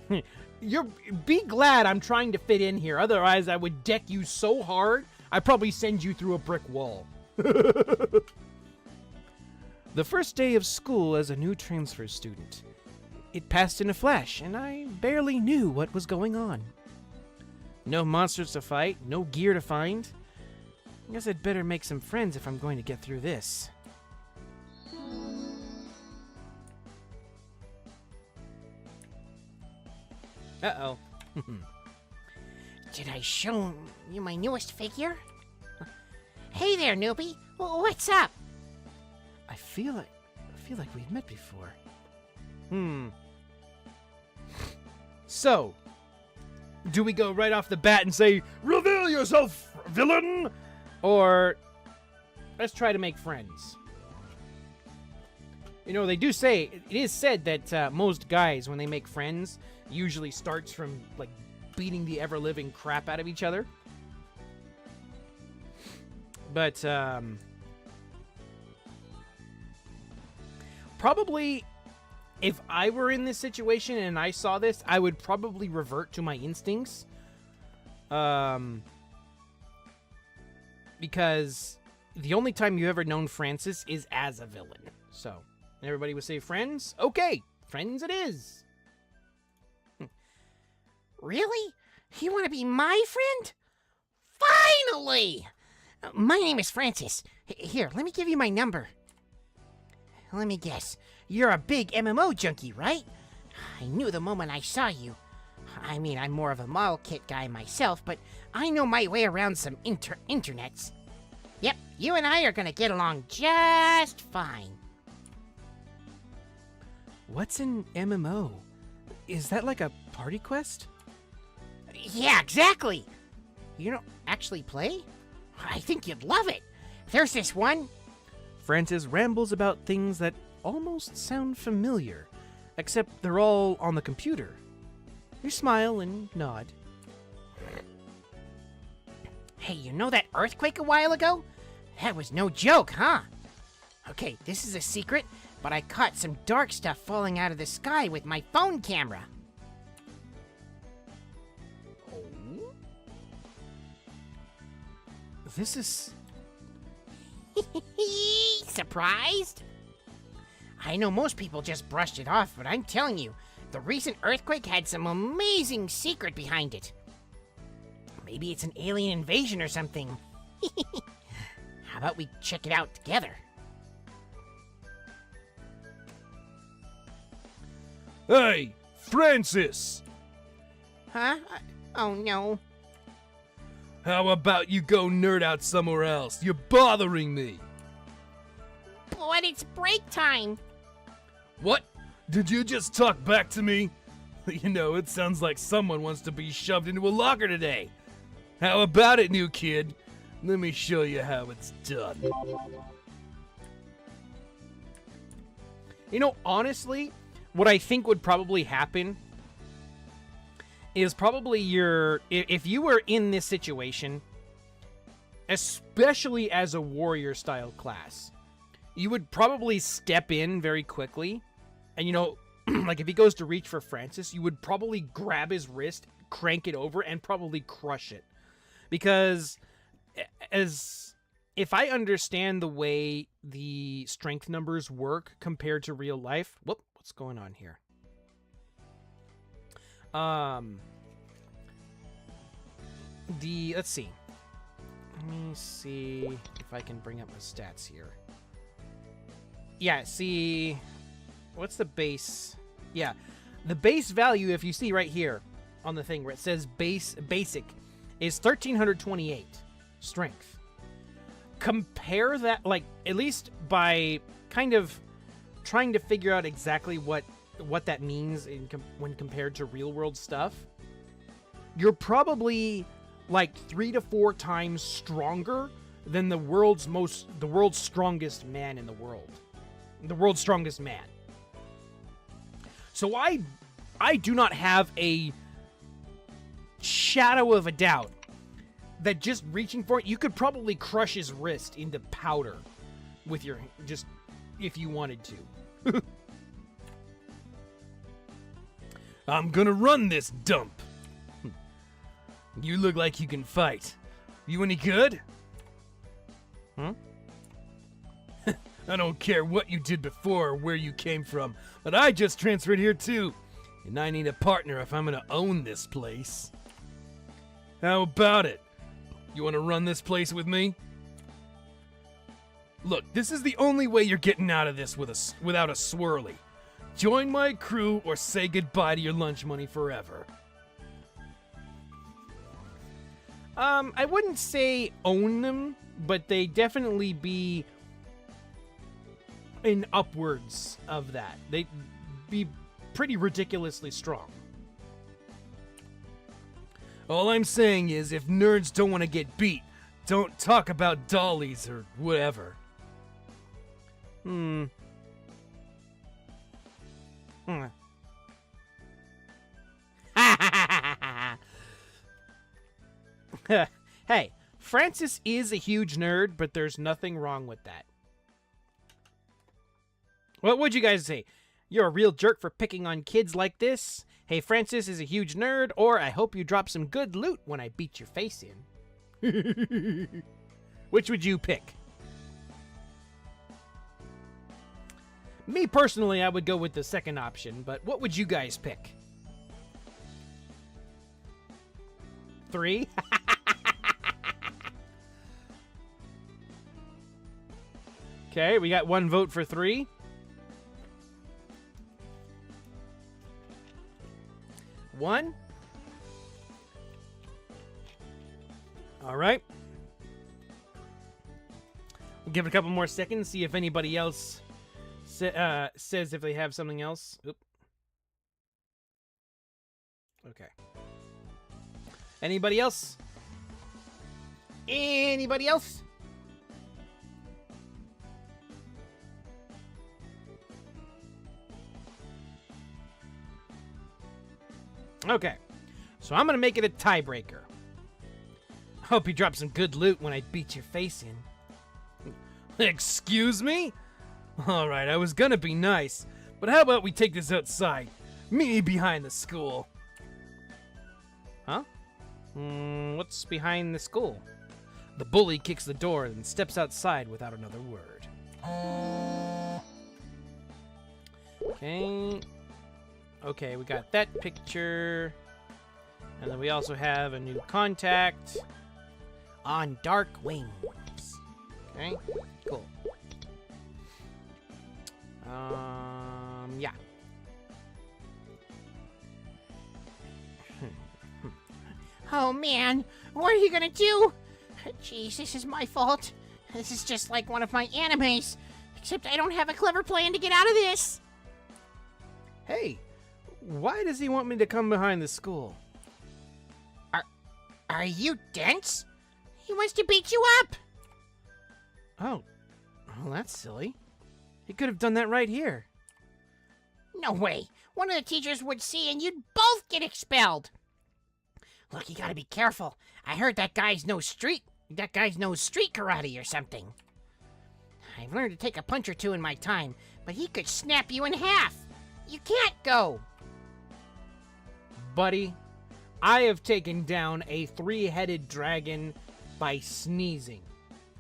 S1: Be glad I'm trying to fit in here. Otherwise, I would deck you so hard, I'd probably send you through a brick wall.
S2: The first day of school as a new transfer student. It passed in a flash, and I barely knew what was going on. No monsters to fight, no gear to find. I guess I'd better make some friends if I'm going to get through this.
S1: Uh-oh.
S4: Did I show you my newest figure? Hey there, newbie. What's up?
S2: I feel like we've met before.
S1: So, do we go right off the bat and say, reveal yourself, villain? Or let's try to make friends? You know, they do say, it is said that most guys, when they make friends, usually starts from, like, beating the ever-living crap out of each other. But, probably, if I were in this situation and I saw this, I would probably revert to my instincts. Because the only time you've ever known Francis is as a villain. So, everybody would say friends? Okay, friends it is.
S4: Really? You want to be my friend? Finally! My name is Francis. Here, let me give you my number. Let me guess. You're a big MMO junkie, right? I knew the moment I saw you. I mean, I'm more of a model kit guy myself, but I know my way around some internets. Yep, you and I are gonna get along just fine.
S2: What's an MMO? Is that like a party quest?
S4: Yeah, exactly. You don't actually play? I think you'd love it. There's this one.
S2: Francis rambles about things that almost sound familiar, except they're all on the computer. You smile and nod.
S4: Hey, you know that earthquake a while ago? That was no joke, huh? Okay, this is a secret, but I caught some dark stuff falling out of the sky with my phone camera.
S1: this is...
S4: Surprised? I know most people just brushed it off, but I'm telling you, the recent earthquake had some amazing secret behind it. Maybe it's an alien invasion or something. How about we check it out together?
S3: Hey, Francis!
S4: Huh? Oh no.
S3: How about you go nerd out somewhere else? You're bothering me!
S4: But it's break time.
S3: What? Did you just talk back to me? You know, it sounds like someone wants to be shoved into a locker today. How about it, new kid? Let me show you how it's done.
S1: You know, honestly, what I think would probably happen is probably if you were in this situation, especially as a warrior style class, you would probably step in very quickly. And, you know, like if he goes to reach for Francis, you would probably grab his wrist, crank it over, and probably crush it. Because if I understand the way the strength numbers work compared to real life, what's going on here? Let's see. Let me see if I can bring up my stats here. Yeah, see, what's the base? Yeah, the base value, if you see right here on the thing where it says basic, is 1328 strength. Compare that, like, at least by kind of trying to figure out exactly what that means when compared to real world stuff. You're probably like 3 to 4 times stronger than the world's strongest man in the world. The world's strongest man. So I do not have a shadow of a doubt that just reaching for it, you could probably crush his wrist into powder with your, just if you wanted to.
S3: I'm gonna run this dump. You look like you can fight. You any good?
S1: Huh?
S3: I don't care what you did before or where you came from, but I just transferred here too. And I need a partner if I'm gonna own this place. How about it? You wanna run this place with me? Look, this is the only way you're getting out of this without a swirly. Join my crew or say goodbye to your lunch money forever.
S1: I wouldn't say own them, but they definitely be in upwards of that. They'd be pretty ridiculously strong.
S3: All I'm saying is, if nerds don't want to get beat, don't talk about dollies or whatever.
S1: Hey, Francis is a huge nerd, but there's nothing wrong with that. What would you guys say? You're a real jerk for picking on kids like this? Hey, Francis is a huge nerd, or I hope you drop some good loot when I beat your face in. Which would you pick? Me personally, I would go with the second option, but what would you guys pick? 3? Okay, we got 1 vote for 3. One. All right. We'll give it a couple more seconds, see if anybody else says if they have something else. Oop. Okay. Anybody else? Anybody else? Okay, so I'm gonna make it a tiebreaker. Hope you drop some good loot when I beat your face in.
S3: Excuse me? Alright, I was gonna be nice, but how about we take this outside? Meet me behind the school.
S1: Huh? What's behind the school? The bully kicks the door and steps outside without another word. Okay. Okay, we got that picture. And then we also have a new contact on Dark Wings. Okay, cool. Yeah.
S4: Oh man, what are you gonna do? Jeez, this is my fault. This is just like one of my animes, except I don't have a clever plan to get out of this.
S1: Hey, why does he want me to come behind the school?
S4: Are you dense? He wants to beat you up.
S1: Oh, well, that's silly. He could have done that right here.
S4: No way. One of the teachers would see and you'd both get expelled. Look, you gotta be careful. I heard that guy's knows street karate or something. I've learned to take a punch or two in my time, but he could snap you in half. You can't go.
S1: Buddy, I have taken down a 3-headed dragon by sneezing.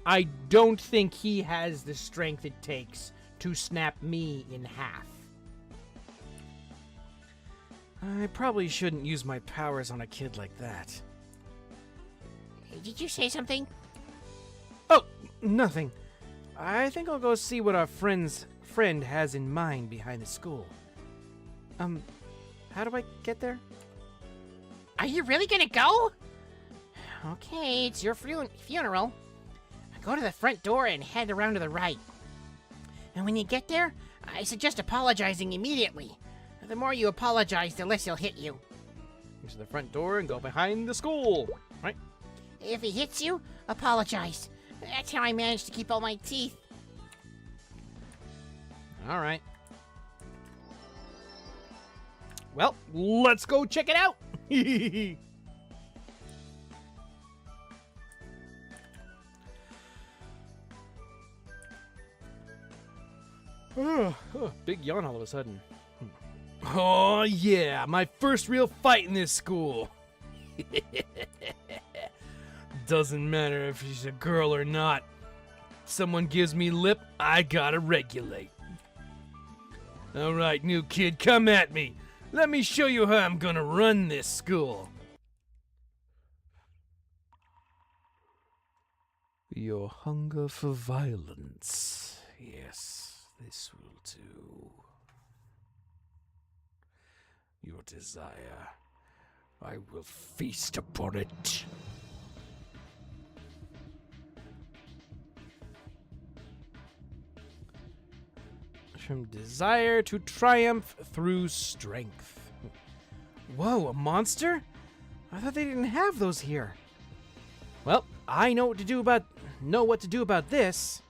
S1: I don't think he has the strength it takes to snap me in half. I probably shouldn't use my powers on a kid like that.
S4: Did you say something?
S1: Oh, nothing. I think I'll go see what our friend has in mind behind the school. How do I get there?
S4: Are you really gonna go? Okay, it's your funeral. Go to the front door and head around to the right. And when you get there, I suggest apologizing immediately. The more you apologize, the less he'll hit you.
S1: Into the front door and go behind the school, right?
S4: If he hits you, apologize. That's how I managed to keep all my teeth.
S1: All right. Well, let's go check it out. Big yawn all of a sudden. Oh, yeah, my first real fight in this school. Doesn't matter if she's a girl or not. Someone gives me lip, I gotta regulate. All right, new kid, come at me. Let me show you how I'm gonna run this school. Your hunger for violence. Yes, this will do. Your desire. I will feast upon it. From desire to triumph through strength. Whoa, a monster? I thought they didn't have those here. Well, I know what to do about this.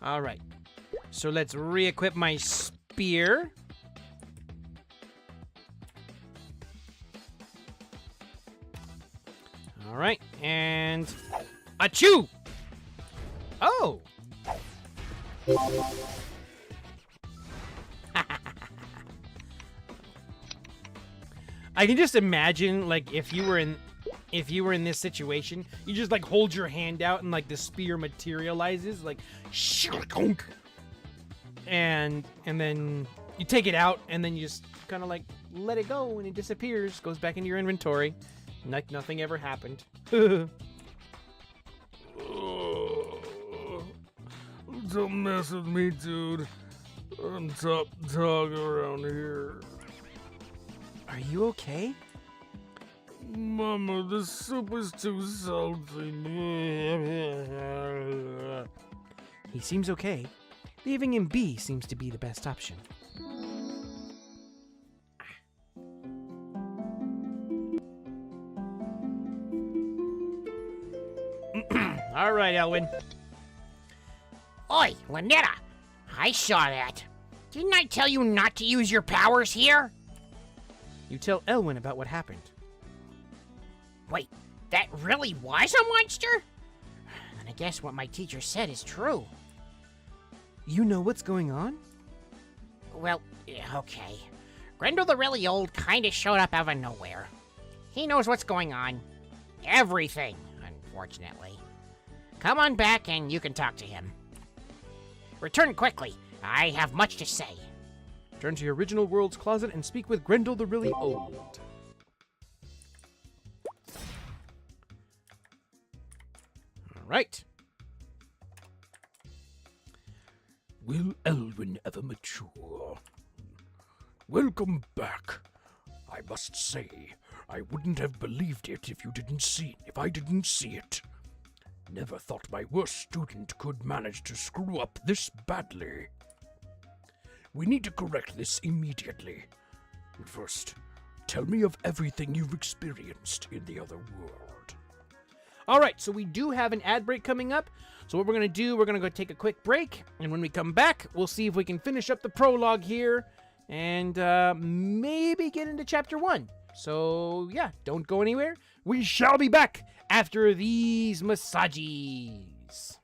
S1: All right. So let's re-equip my spear. All right, and achoo! Oh. I can just imagine, like, if you were in this situation, you just like hold your hand out and like the spear materializes, like, and then you take it out and then you just kind of like let it go and it disappears, goes back into your inventory, like nothing ever happened.
S3: Don't mess with me, dude. I'm top dog around here.
S1: Are you okay?
S3: Mama, the soup is too salty.
S1: He seems okay. Leaving him be seems to be the best option. All right, Elwin.
S4: Oi, Lynetta! I saw that. Didn't I tell you not to use your powers here?
S1: You tell Elwin about what happened.
S4: Wait, that really was a monster? Then I guess what my teacher said is true.
S1: You know what's going on?
S4: Well, okay. Grendel the really old kinda showed up out of nowhere. He knows what's going on. Everything. unfortunately. Come on back and you can talk to him. Return quickly. I have much to say.
S1: Turn to your original world's closet and speak with Grendel the Really Old. All right.
S3: Will Elwyn ever mature? Welcome back. I must say, I wouldn't have believed it if I didn't see it. Never thought my worst student could manage to screw up this badly. We need to correct this immediately. But first, tell me of everything you've experienced in the other world.
S1: All right, so we do have an ad break coming up. So what we're going to do, we're going to go take a quick break. And when we come back, we'll see if we can finish up the prologue here and maybe get into Chapter 1. So, yeah, don't go anywhere. We shall be back after these massages.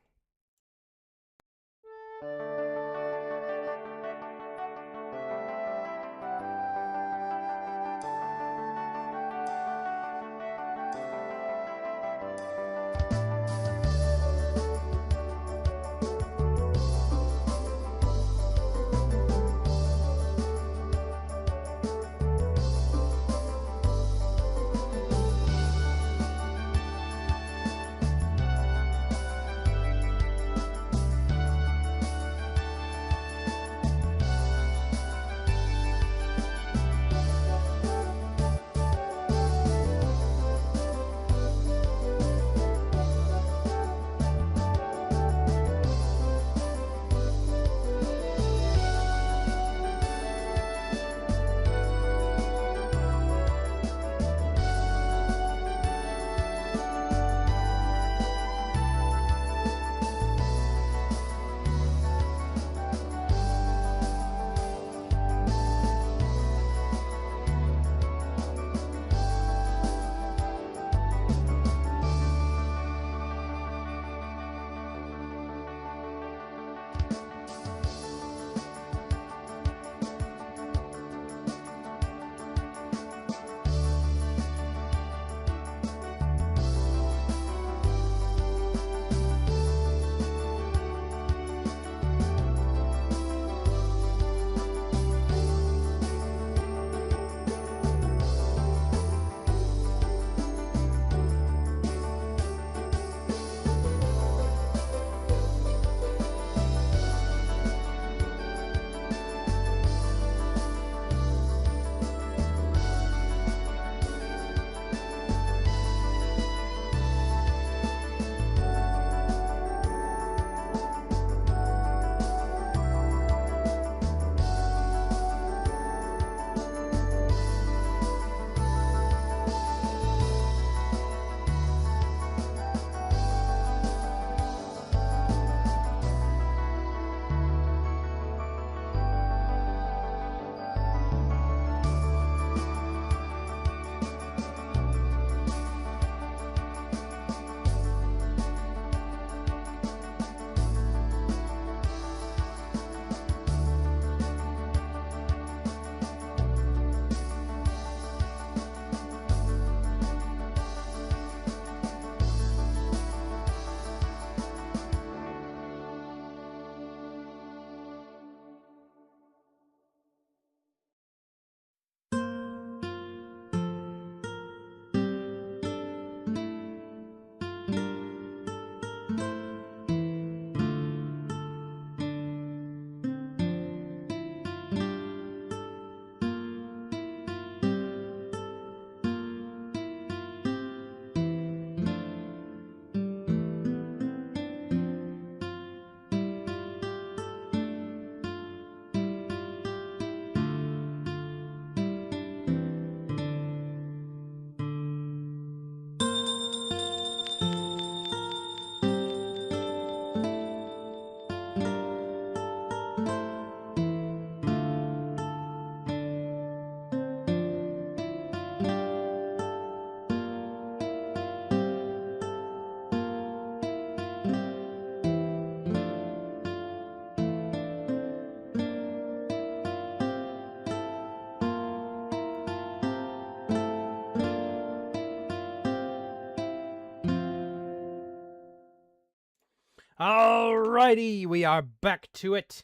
S1: Alrighty, we are back to it.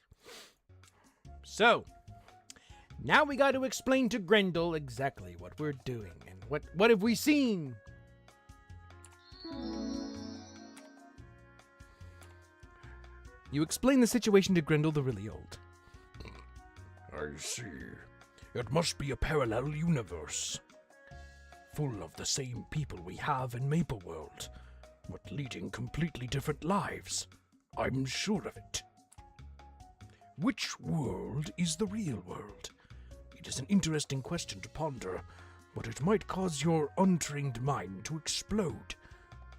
S1: So, now we got to explain to Grendel exactly what we're doing and what have we seen. You explain the situation to Grendel the really old.
S3: I see. It must be a parallel universe, full of the same people we have in Maple World, but leading completely different lives. I'm sure of it. Which world is the real world? It is an interesting question to ponder, but it might cause your untrained mind to explode.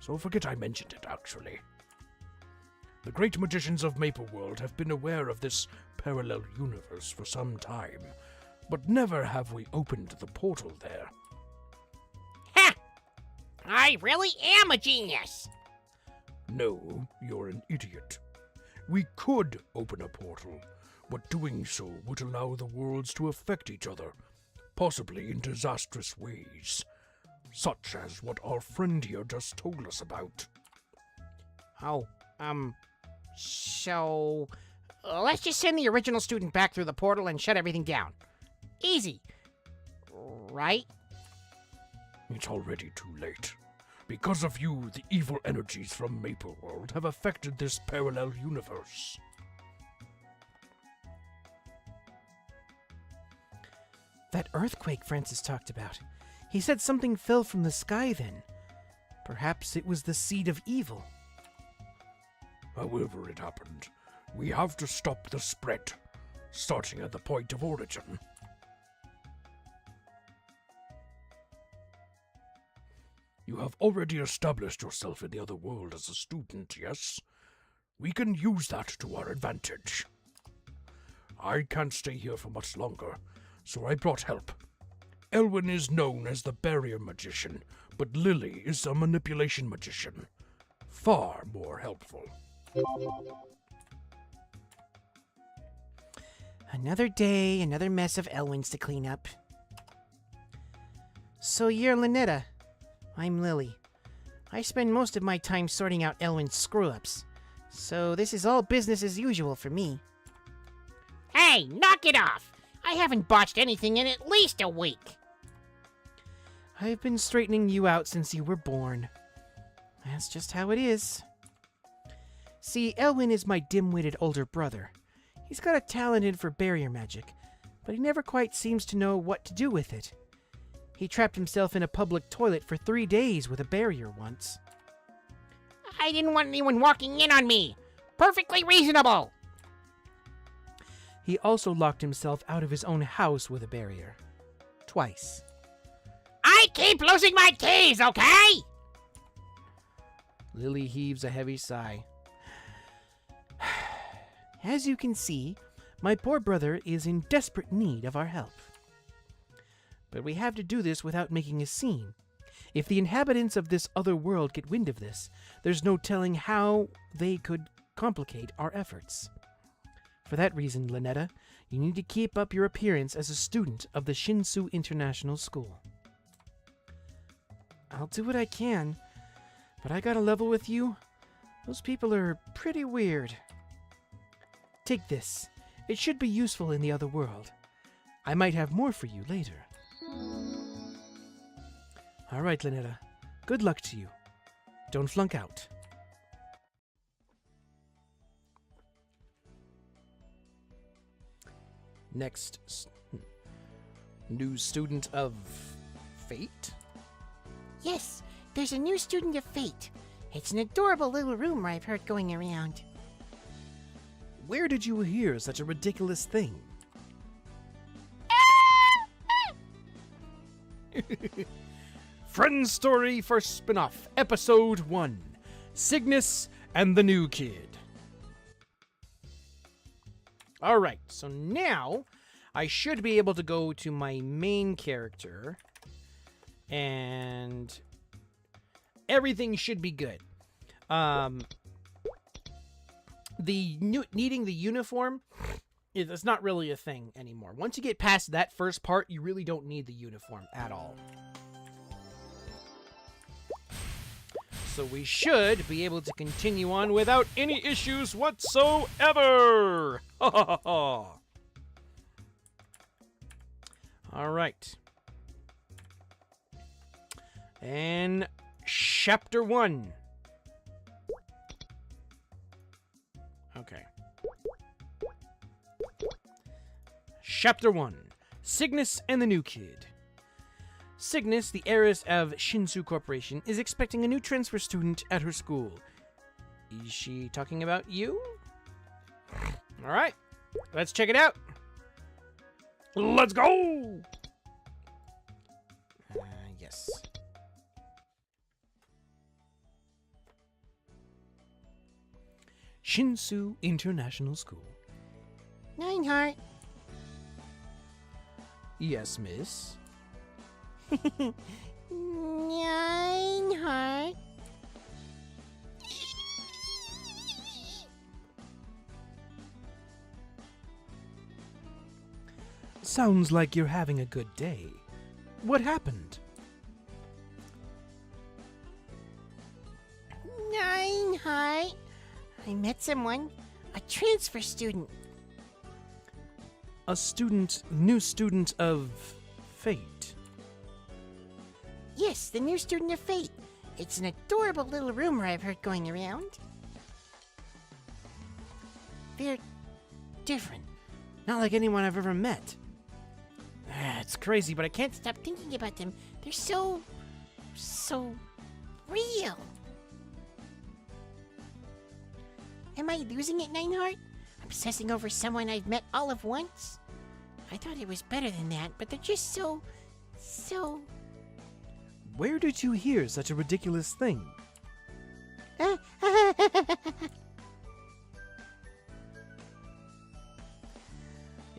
S3: So forget I mentioned it, actually. The great magicians of Maple World have been aware of this parallel universe for some time, but never have we opened the portal there.
S4: Ha! I really am a genius!
S3: No, you're an idiot. We could open a portal, but doing so would allow the worlds to affect each other, possibly in disastrous ways, such as what our friend here just told us about.
S4: So, let's just send the original student back through the portal and shut everything down. Easy. Right?
S3: It's already too late. Because of you, the evil energies from Maple World have affected this parallel universe.
S1: That earthquake Francis talked about. He said something fell from the sky then. Perhaps it was the seed of evil.
S3: However it happened, we have to stop the spread, starting at the point of origin. You have already established yourself in the other world as a student, yes? We can use that to our advantage. I can't stay here for much longer, so I brought help. Elwyn is known as the barrier magician, but Lily is a manipulation magician. Far more helpful.
S2: Another day, another mess of Elwyn's to clean up. So you're Lynetta. I'm Lily. I spend most of my time sorting out Elwyn's screw-ups. So this is all business as usual for me.
S4: Hey, knock it off! I haven't botched anything in at least a week.
S2: I've been straightening you out since you were born. That's just how it is. See, Elwyn is my dim-witted older brother. He's got a talent in for barrier magic, but he never quite seems to know what to do with it. He trapped himself in a public toilet for 3 days with a barrier once.
S4: I didn't want anyone walking in on me. Perfectly reasonable.
S2: He also locked himself out of his own house with a barrier. Twice.
S4: I keep losing my keys, okay?
S2: Lily heaves a heavy sigh. As you can see, my poor brother is in desperate need of our help. But we have to do this without making a scene. If the inhabitants of this other world get wind of this, there's no telling how they could complicate our efforts. For that reason, Lynetta, you need to keep up your appearance as a student of the Shinsu International School. I'll do what I can, but I gotta level with you. Those people are pretty weird. Take this. It should be useful in the other world. I might have more for you later. All right, Lynetta. Good luck to you. Don't flunk out.
S1: Next, new student of Fate?
S2: Yes, there's a new student of Fate. It's an adorable little rumor I've heard going around.
S1: Where did you hear such a ridiculous thing? Friendstory first spin-off, Episode 1, Cygnus and the New Kid. Alright, so now I should be able to go to my main character and everything should be good. Needing the uniform is not really a thing anymore. Once you get past that first part, you really don't need the uniform at all. So we should be able to continue on without
S3: Any issues whatsoever! Ha ha ha ha!
S1: All right. And chapter 1. Okay. Chapter 1. Cygnus and the New Kid. Cygnus, the heiress of Shinsu Corporation, is expecting a new transfer student at her school. Is she talking about you? All right. Let's check it out.
S3: Let's go!
S1: Yes. Shinsu International School.
S2: Nineheart.
S1: Yes, miss.
S2: Nineheart.
S1: Sounds like you're having a good day. What happened?
S2: Nineheart. I met someone. A transfer student.
S1: A new student of fate.
S2: Yes, the new student of fate. It's an adorable little rumor I've heard going around. They're different.
S1: Not like anyone I've ever met. It's crazy, but I can't
S2: Stop thinking about them. They're so real. Am I losing it, Nineheart? Obsessing over someone I've met all of once? I thought it was better than that, but they're just so...
S1: Where did you hear such a ridiculous thing?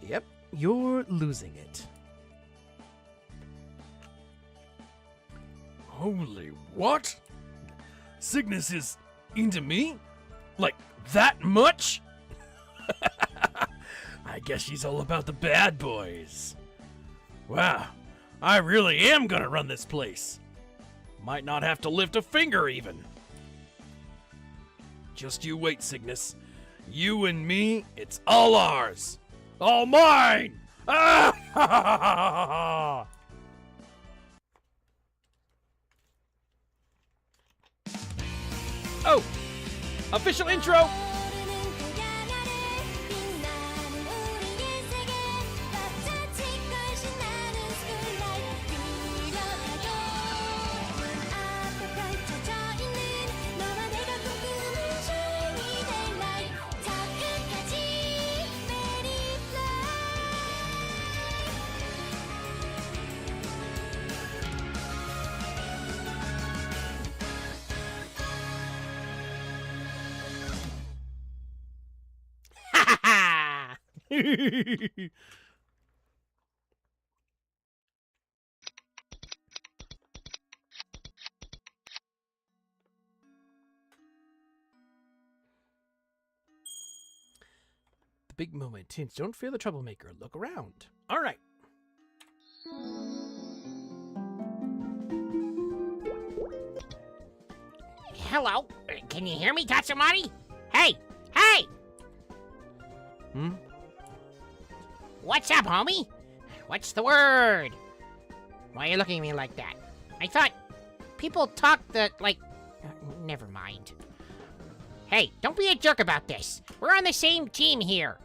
S1: Yep, you're losing it.
S3: Holy what? Cygnus is into me? Like that much? I guess she's all about the bad boys. Wow, I really am gonna run this place. Might not have to lift a finger even. Just you wait, Cygnus. You and me, it's all ours. All mine! Ah!
S1: Oh! Official intro! The big moment hints. Don't fear the troublemaker. Look around. All right.
S4: Hello? Can you hear me, Tatsumari? Hey! Hey!
S1: Hmm?
S4: What's up, homie? What's the word? Why are you looking at me like that? I thought people talk never mind. Hey, don't be a jerk about this. We're on the same team here.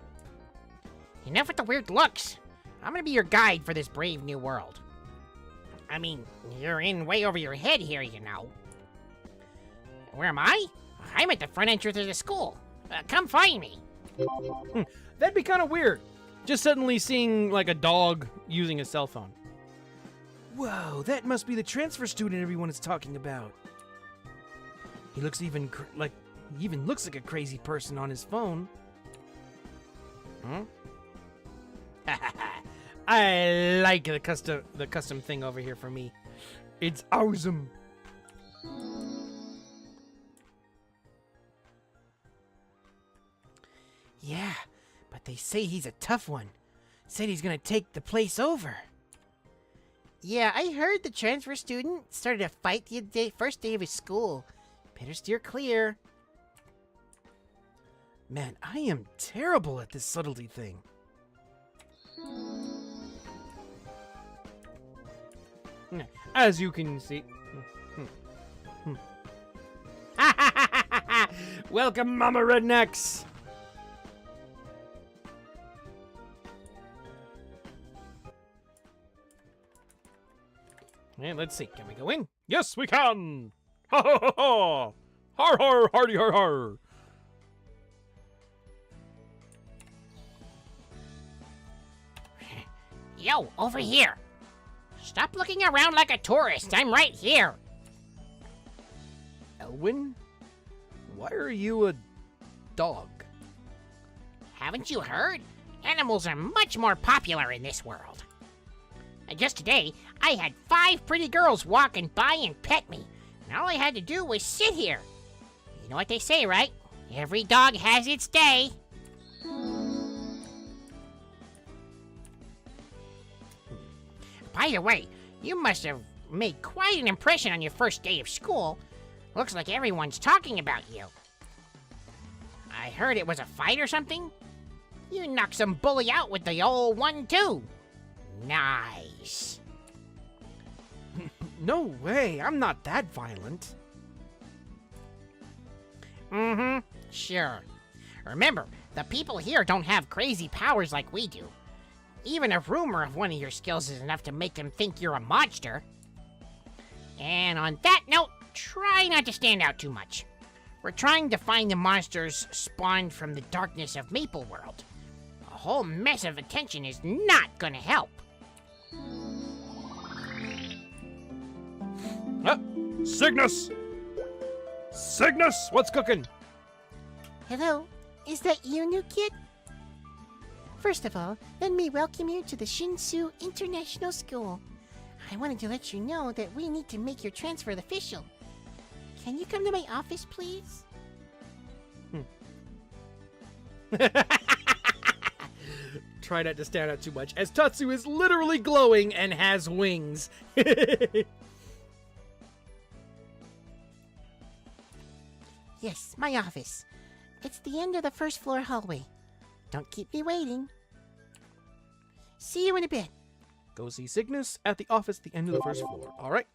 S4: Enough with the weird looks. I'm gonna be your guide for this brave new world. I mean, you're in way over your head here, you know. Where am I? I'm at the front entrance of the school. Come find me.
S1: That'd be kind of weird. Just suddenly seeing, like, a dog using a cell phone. Whoa, that must be the transfer student everyone is talking about. He looks he even looks like a crazy person on his phone. Huh? I like the custom thing over here for me. It's awesome. Yeah, but they say he's a tough one. Said he's gonna take the place over.
S2: Yeah, I heard the transfer student started a fight the first day of his school. Better steer clear.
S1: Man, I am terrible at this subtlety thing. As you can see. Welcome, Mama Rednecks! And let's see, can we go in?
S3: Yes, we can! Ha ha ha ha! Har har, hardy har har!
S4: Yo, over here. Stop looking around like a tourist. I'm right here.
S1: Elwyn? Why are you a dog?
S4: Haven't you heard? Animals are much more popular in this world. Just today, I had 5 pretty girls walking by and pet me, and all I had to do was sit here. You know what they say, right? Every dog has its day. By the way, you must have made quite an impression on your first day of school. Looks like everyone's talking about you. I heard it was a fight or something? You knocked some bully out with the old 1-2. Nice.
S1: No way, I'm not that violent.
S4: Mm-hmm, sure. Remember, the people here don't have crazy powers like we do. Even a rumor of one of your skills is enough to make them think you're a monster. And on that note, try not to stand out too much. We're trying to find the monsters spawned from the darkness of Maple World. A whole mess of attention is not gonna help.
S3: Cygnus! Cygnus, what's cooking?
S2: Hello, is that you, new kid? First of all, let me welcome you to the Shinsu International School. I wanted to let you know that we need to make your transfer official. Can you come to my office, please?
S1: Try not to stand out too much, as Tatsu is literally glowing and has wings.
S2: Yes, my office. It's the end of the first floor hallway. Don't keep me waiting. See you in a bit.
S1: Go see Cygnus at the office at the end of the first floor. All right.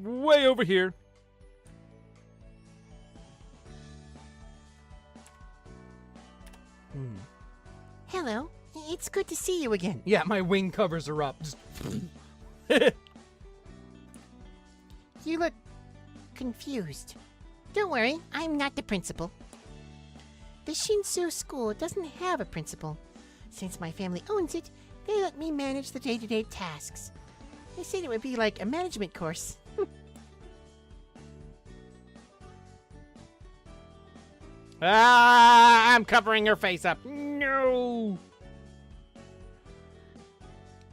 S3: Way over here.
S2: Hello. It's good to see you again.
S1: Yeah, my wing covers are up. Just
S2: You look confused. Don't worry, I'm not the principal. The Shinsu school doesn't have a principal. Since my family owns it, they let me manage the day-to-day tasks. They said it would be like a management course.
S1: Ah, I'm covering her face up. No.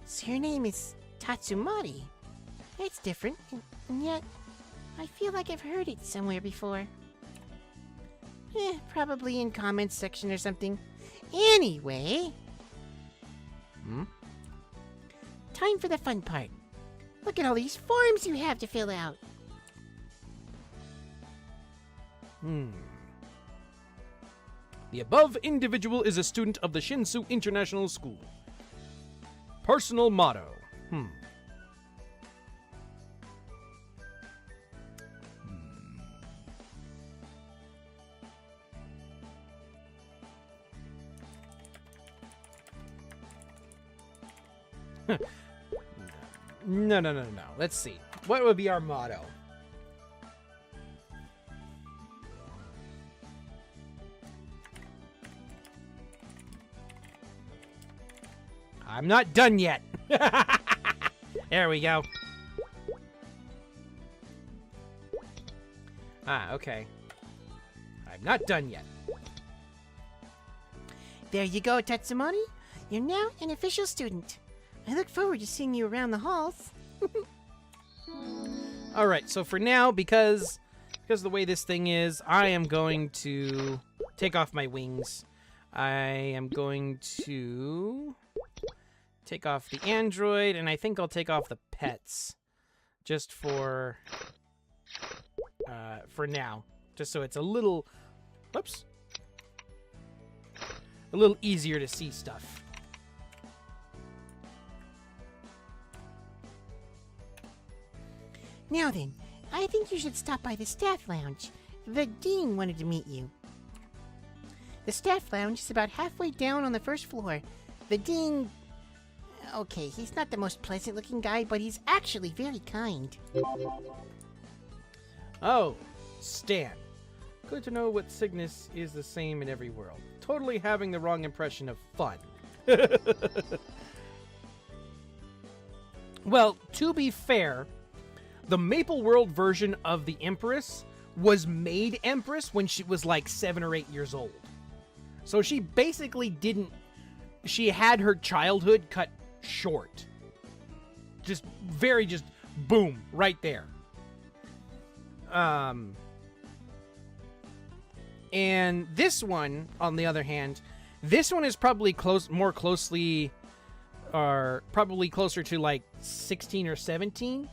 S2: So your name is Tatsumori. It's different, and yet I feel like I've heard it somewhere before. Probably in comments section or something. Anyway. Time for the fun part. Look at all these forms you have to fill out.
S1: The above individual is a student of the Shinsu International School. Personal motto. No. Let's see. What would be our motto? I'm not done yet. There we go. Okay. I'm not done yet.
S2: There you go, Tatsumori. You're now an official student. I look forward to seeing you around the halls.
S1: All right, so for now, because the way this thing is, I am going to take off my wings. I am going to take off the android, and I think I'll take off the pets. Just for now. Just so it's a little... Whoops. A little easier to see stuff.
S2: Now then, I think you should stop by the staff lounge. The dean wanted to meet you. The staff lounge is about halfway down on the first floor. The dean... Okay, he's not the most pleasant-looking guy, but he's actually very kind.
S1: Oh, Stan. Good to know what Cygnus is the same in every world. Totally having the wrong impression of fun. Well, to be fair, the Maple World version of the Empress was made Empress when she was like 7 or 8 years old. So she basically didn't... She had her childhood cut short. Just boom, right there. And this one, on the other hand, this one is probably more closely, or probably closer to like 16 or 17.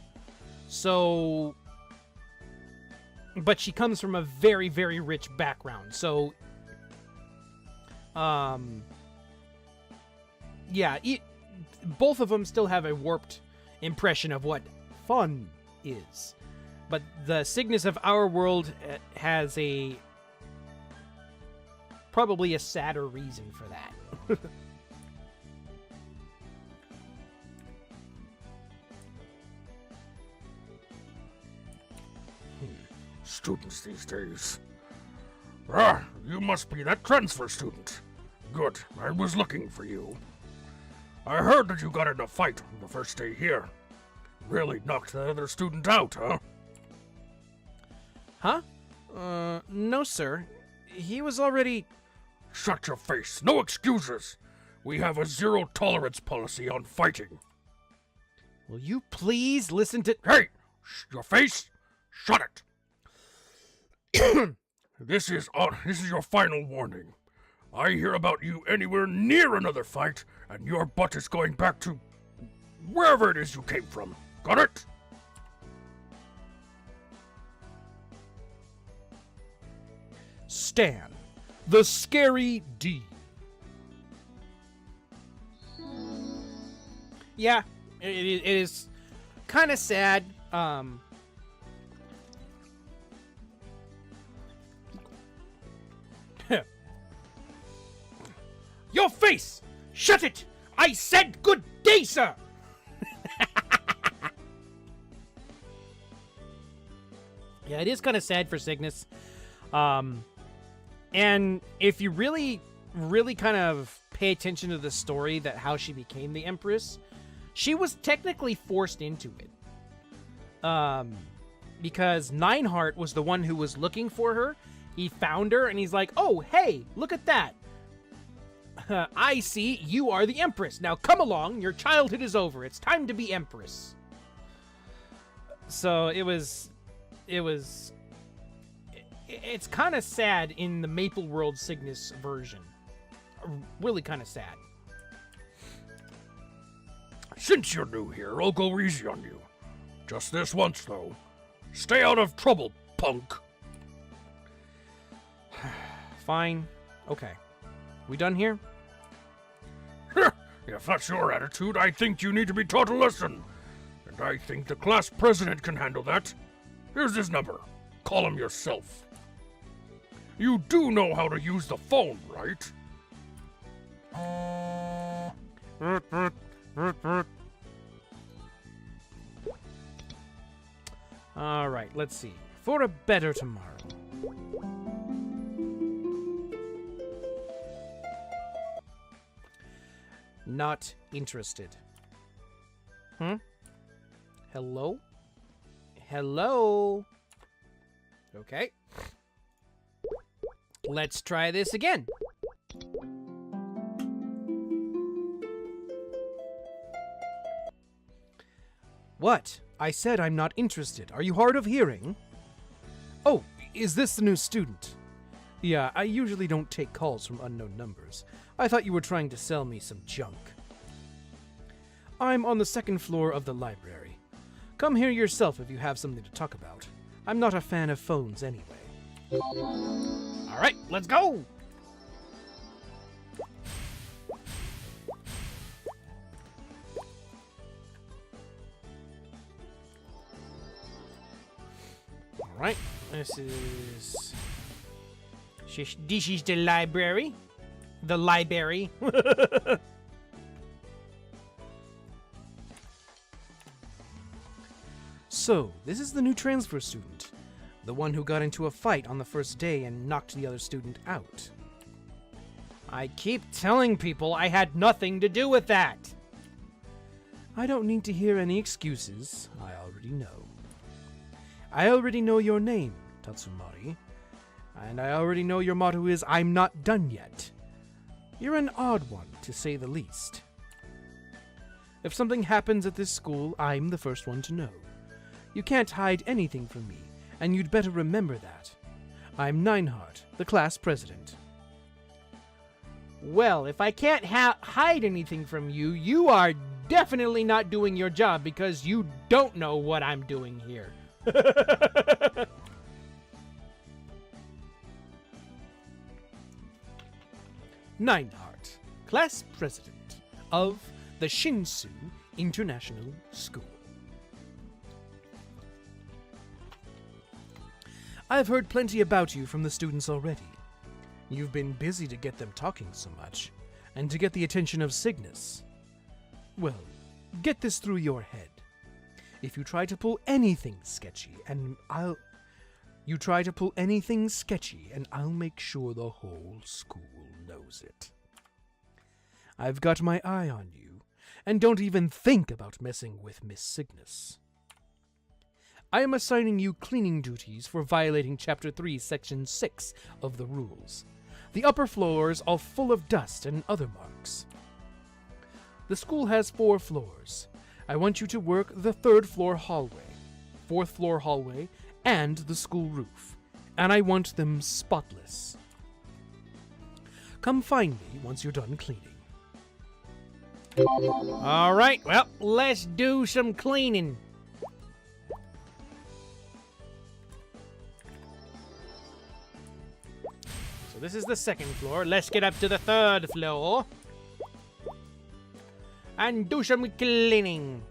S1: So, but she comes from a very, very rich background. So, yeah, both of them still have a warped impression of what fun is. But the Cygnus of our world has probably a sadder reason for that.
S3: Students these days. Ah, you must be that transfer student. Good, I was looking for you. I heard that you got in a fight on the first day here. Really knocked the other student out, huh?
S1: Huh? No, sir. He was already...
S3: Shut your face. No excuses. We have a zero-tolerance policy on fighting.
S1: Will you please listen to...
S3: Hey! Your face? Shut it! This is your final warning. I hear about you anywhere near another fight, and your butt is going back to wherever it is you came from. Got it?
S1: Stan, the scary D. Yeah, it is kind of sad. Your face! Shut it! I said good day, sir! Yeah, it is kind of sad for Cygnus. And if you really, really kind of pay attention to the story, that how she became the Empress, she was technically forced into it. Because Nineheart was the one who was looking for her. He found her, and he's like, oh, hey, look at that. I see you are the Empress. Now come along, your childhood is over. It's time to be Empress. So it's kind of sad in the Maple World Cygnus version. Really kind of sad.
S3: Since you're new here, I'll go easy on you. Just this once, though. Stay out of trouble, punk.
S1: Fine. Okay. We done here?
S3: If that's your attitude, I think you need to be taught a lesson. And I think the class president can handle that. Here's his number. Call him yourself. You do know how to use the phone, right?
S1: All right, let's see. For a better tomorrow. Not interested. Hello? Hello? Okay. Let's try this again. What? I said I'm not interested. Are you hard of hearing? Oh, is this the new student?
S3: Yeah, I usually don't take calls from unknown numbers. I thought you were trying to sell me some junk. I'm on the second floor of the library. Come here yourself if you have something to talk about. I'm not a fan of phones anyway.
S1: All right, let's go. All right, this is the library. The library.
S3: So, this is the new transfer student. The one who got into a fight on the first day and knocked the other student out.
S1: I keep telling people I had nothing to do with that.
S3: I don't need to hear any excuses. I already know. I already know your name, Tatsumari. And I already know your motto is, I'm not done yet. You're an odd one, to say the least. If something happens at this school, I'm the first one to know. You can't hide anything from me, and you'd better remember that. I'm Neinhardt, the class president.
S1: Well, if I can't hide anything from you, you are definitely not doing your job because you don't know what I'm doing here.
S3: Neinhardt, class president of the Shinsu International School. I've heard plenty about you from the students already. You've been busy to get them talking so much, and to get the attention of Cygnus. Well, get this through your head. If you try to pull anything sketchy, I'll make sure the whole school knows it. I've got my eye on you, and don't even think about messing with Miss Cygnus. I am assigning you cleaning duties for violating Chapter 3, Section 6 of the rules. The upper floors are full of dust and other marks. The school has 4 floors. I want you to work the 3rd floor hallway, 4th floor hallway, and the school roof. And I want them spotless. Come find me once you're done cleaning.
S1: All right, well, let's do some cleaning. So this is the 2nd floor. Let's get up to the 3rd floor and do some cleaning.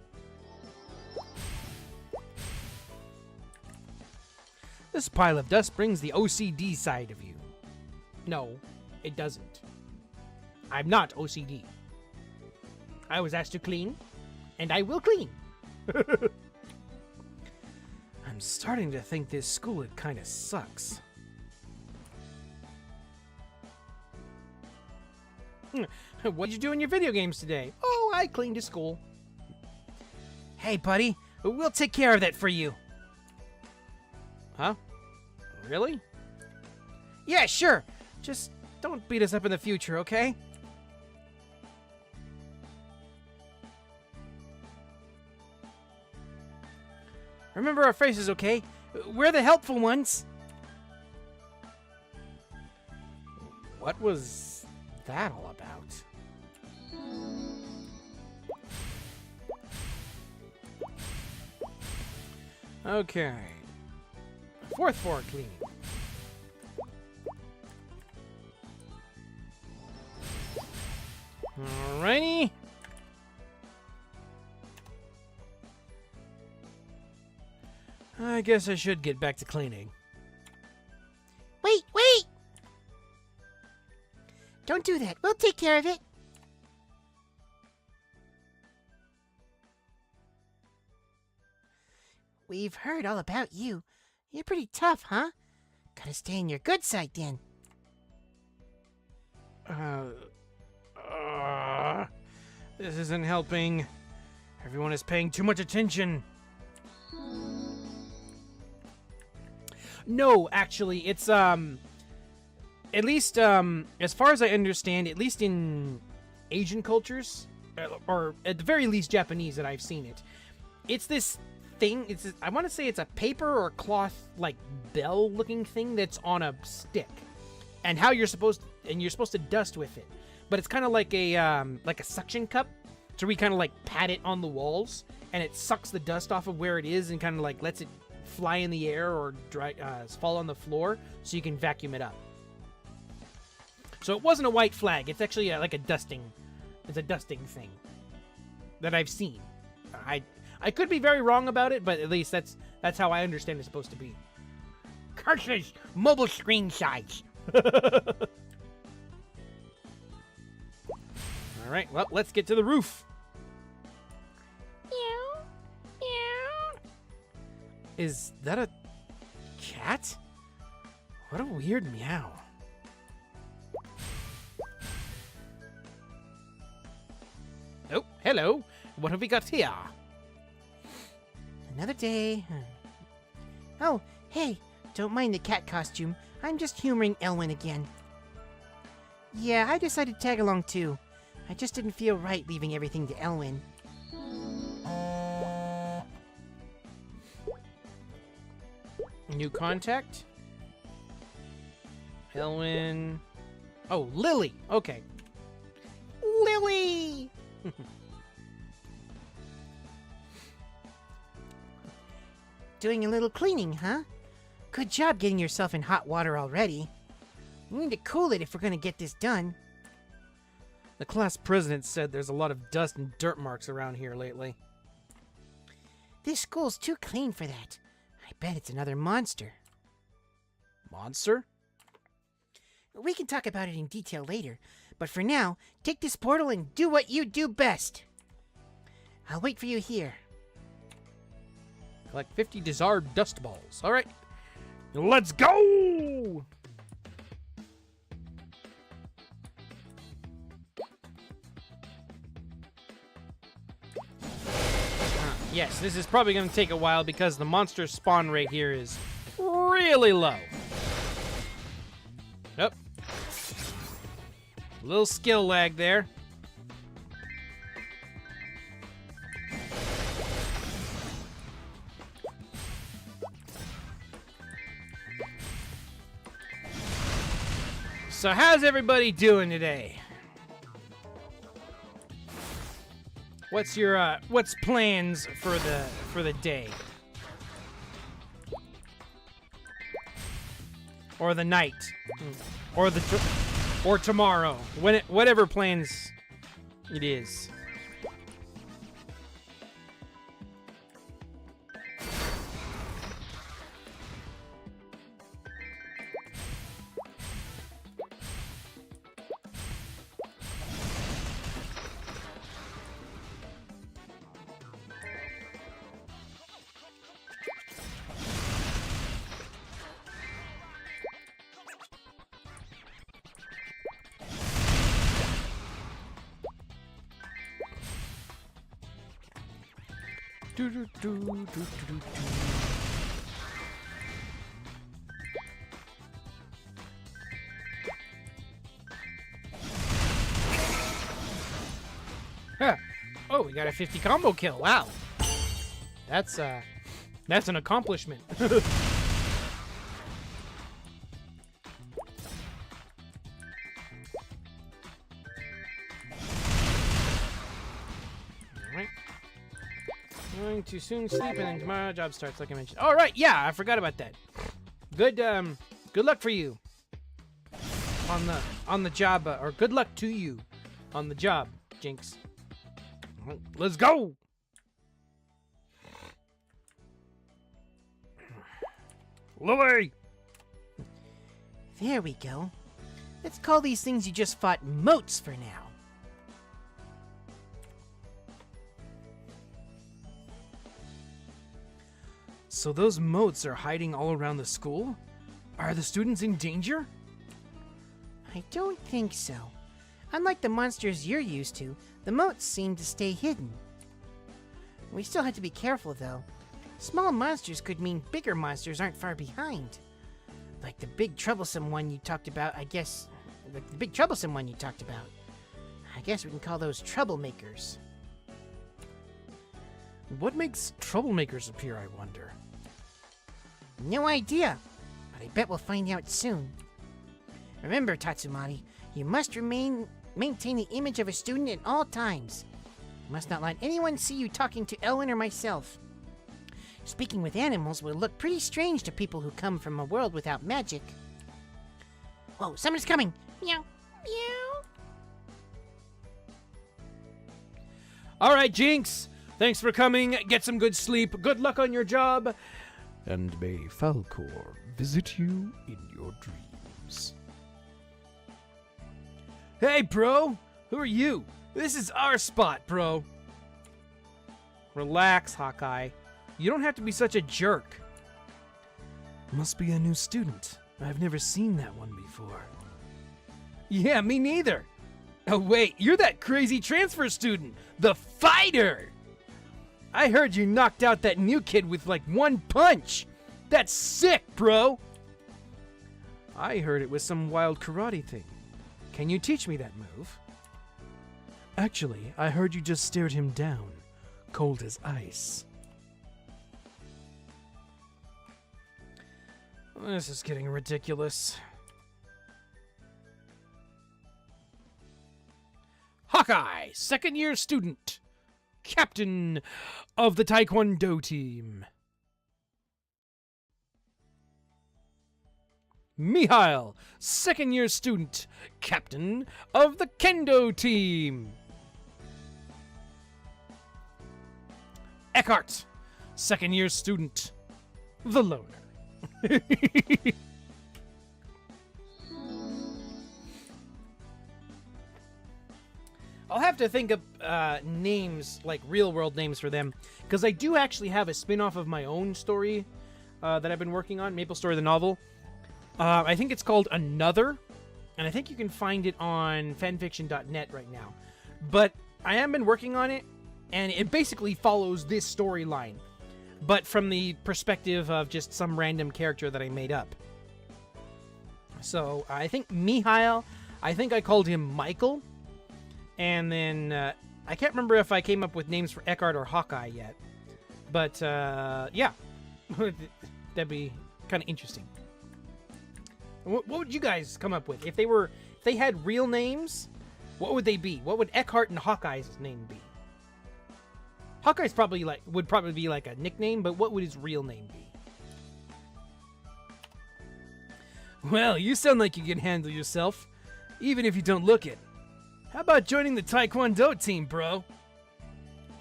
S3: This pile of dust brings the OCD side of you.
S1: No, it doesn't. I'm not OCD. I was asked to clean, and I will clean.
S3: I'm starting to think this school it kind of sucks.
S1: What did you do in your video games today? Oh, I cleaned a school.
S2: Hey, buddy, we'll take care of that for you.
S1: Huh? Really?
S2: Yeah, sure. Just don't beat us up in the future, okay? Remember our faces, okay? We're the helpful ones.
S1: What was that all about? Okay. 4th floor cleaning. Alrighty.
S3: I guess I should get back to cleaning.
S2: Wait! Don't do that. We'll take care of it. We've heard all about you. You're pretty tough, huh? Gotta stay on your good side, then.
S1: This isn't helping. Everyone is paying too much attention. No, actually, it's, at least, as far as I understand, at least in Asian cultures, or at the very least Japanese that I've seen it, it's this thing, I want to say it's a paper or cloth, like, bell-looking thing that's on a stick. and how you're supposed to dust with it. But it's kind of like a suction cup, so we kind of like pat it on the walls, and it sucks the dust off of where it is and kind of like lets it fly in the air or fall on the floor, so you can vacuum it up. So it wasn't a white flag. It's actually like a dusting. It's a dusting thing that I've seen. I could be very wrong about it, but at least that's how I understand it's supposed to be.
S4: Curses! Mobile screen size.
S1: All right, well, let's get to the roof.
S2: Meow. Meow.
S1: Is that a cat? What a weird meow. Oh, hello. What have we got here?
S2: Another day. Oh, hey, don't mind the cat costume. I'm just humoring Elwyn again. Yeah, I decided to tag along too. I just didn't feel right leaving everything to Elwyn.
S1: New contact. Elwyn. Oh, Lily. Okay.
S2: Lily! Doing a little cleaning, huh? Good job getting yourself in hot water already. We need to cool it if we're gonna get this done.
S1: The class president said there's a lot of dust and dirt marks around here lately.
S2: This school's too clean for that. I bet it's another monster.
S1: Monster?
S2: We can talk about it in detail later, but for now, take this portal and do what you do best. I'll wait for you here.
S1: Collect 50 dissolved dust balls. All right. Let's go! Yes, this is probably going to take a while because the monster spawn rate here is really low. Yep. A little skill lag there. So how's everybody doing today? What's your what's plans for the day? Or the night? Or or tomorrow? Whatever plans it is. Huh. Oh, we got a 50 combo kill. Wow. That's an accomplishment. Going to soon sleep and then tomorrow job starts, like I mentioned. All right, yeah, I forgot about that. Good luck for you on the job, or good luck to you on the job, Jinx. Let's go. Lily.
S2: There we go. Let's call these things you just fought moats for now.
S1: So those moats are hiding all around the school? Are the students in danger?
S2: I don't think so. Unlike the monsters you're used to, the moats seem to stay hidden. We still have to be careful, though. Small monsters could mean bigger monsters aren't far behind. Like the big troublesome one you talked about, I guess. Like the big troublesome one you talked about. I guess we can call those troublemakers.
S1: What makes troublemakers appear, I wonder?
S2: No idea, but I bet we'll find out soon. Remember, Tatsumari, you must maintain the image of a student at all times. You must not let anyone see you talking to Elwin or myself. Speaking with animals will look pretty strange to people who come from a world without magic. Whoa, someone's coming! Meow, meow.
S1: All right, Jinx. Thanks for coming. Get some good sleep. Good luck on your job. And may Falcor visit you in your dreams. Hey, bro. Who are you? This is our spot, bro. Relax, Hawkeye. You don't have to be such a jerk. Must be a new student. I've never seen that one before. Yeah, me neither. Oh, wait, you're that crazy transfer student, the fighter! I heard you knocked out that new kid with like one punch. That's sick, bro! I heard it was some wild karate thing. Can you teach me that move? Actually, I heard you just stared him down, cold as ice. This is getting ridiculous. Hawkeye, second-year student, captain of the Taekwondo team. Mihail, second-year student, captain of the Kendo team. Eckhart, second-year student, the loner. I'll have to think of names, like real-world names for them, because I do actually have a spin-off of my own story that I've been working on, MaplesStory the novel. I think it's called Another, and I think you can find it on fanfiction.net right now. But I have been working on it, and it basically follows this storyline, but from the perspective of just some random character that I made up. So I think Mihail, I think I called him Michael. And then, I can't remember if I came up with names for Eckhart or Hawkeye yet. But, yeah. That'd be kind of interesting. What would you guys come up with? If they had real names, what would they be? What would Eckhart and Hawkeye's name be? Hawkeye's would probably be like a nickname, but what would his real name be? Well, you sound like you can handle yourself, even if you don't look it. How about joining the Taekwondo team, bro?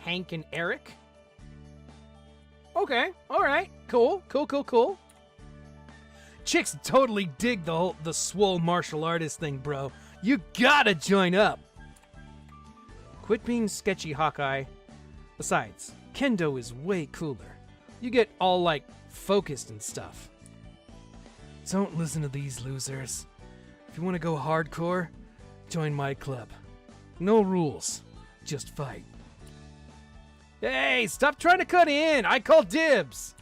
S1: Hank and Eric? Okay, alright. Cool. Chicks totally dig the swole martial artist thing, bro. You gotta join up. Quit being sketchy, Hawkeye. Besides, Kendo is way cooler. You get all, like, focused and stuff. Don't listen to these losers. If you want to go hardcore, join my club. No rules, just fight. Hey, stop trying to cut in! I call dibs!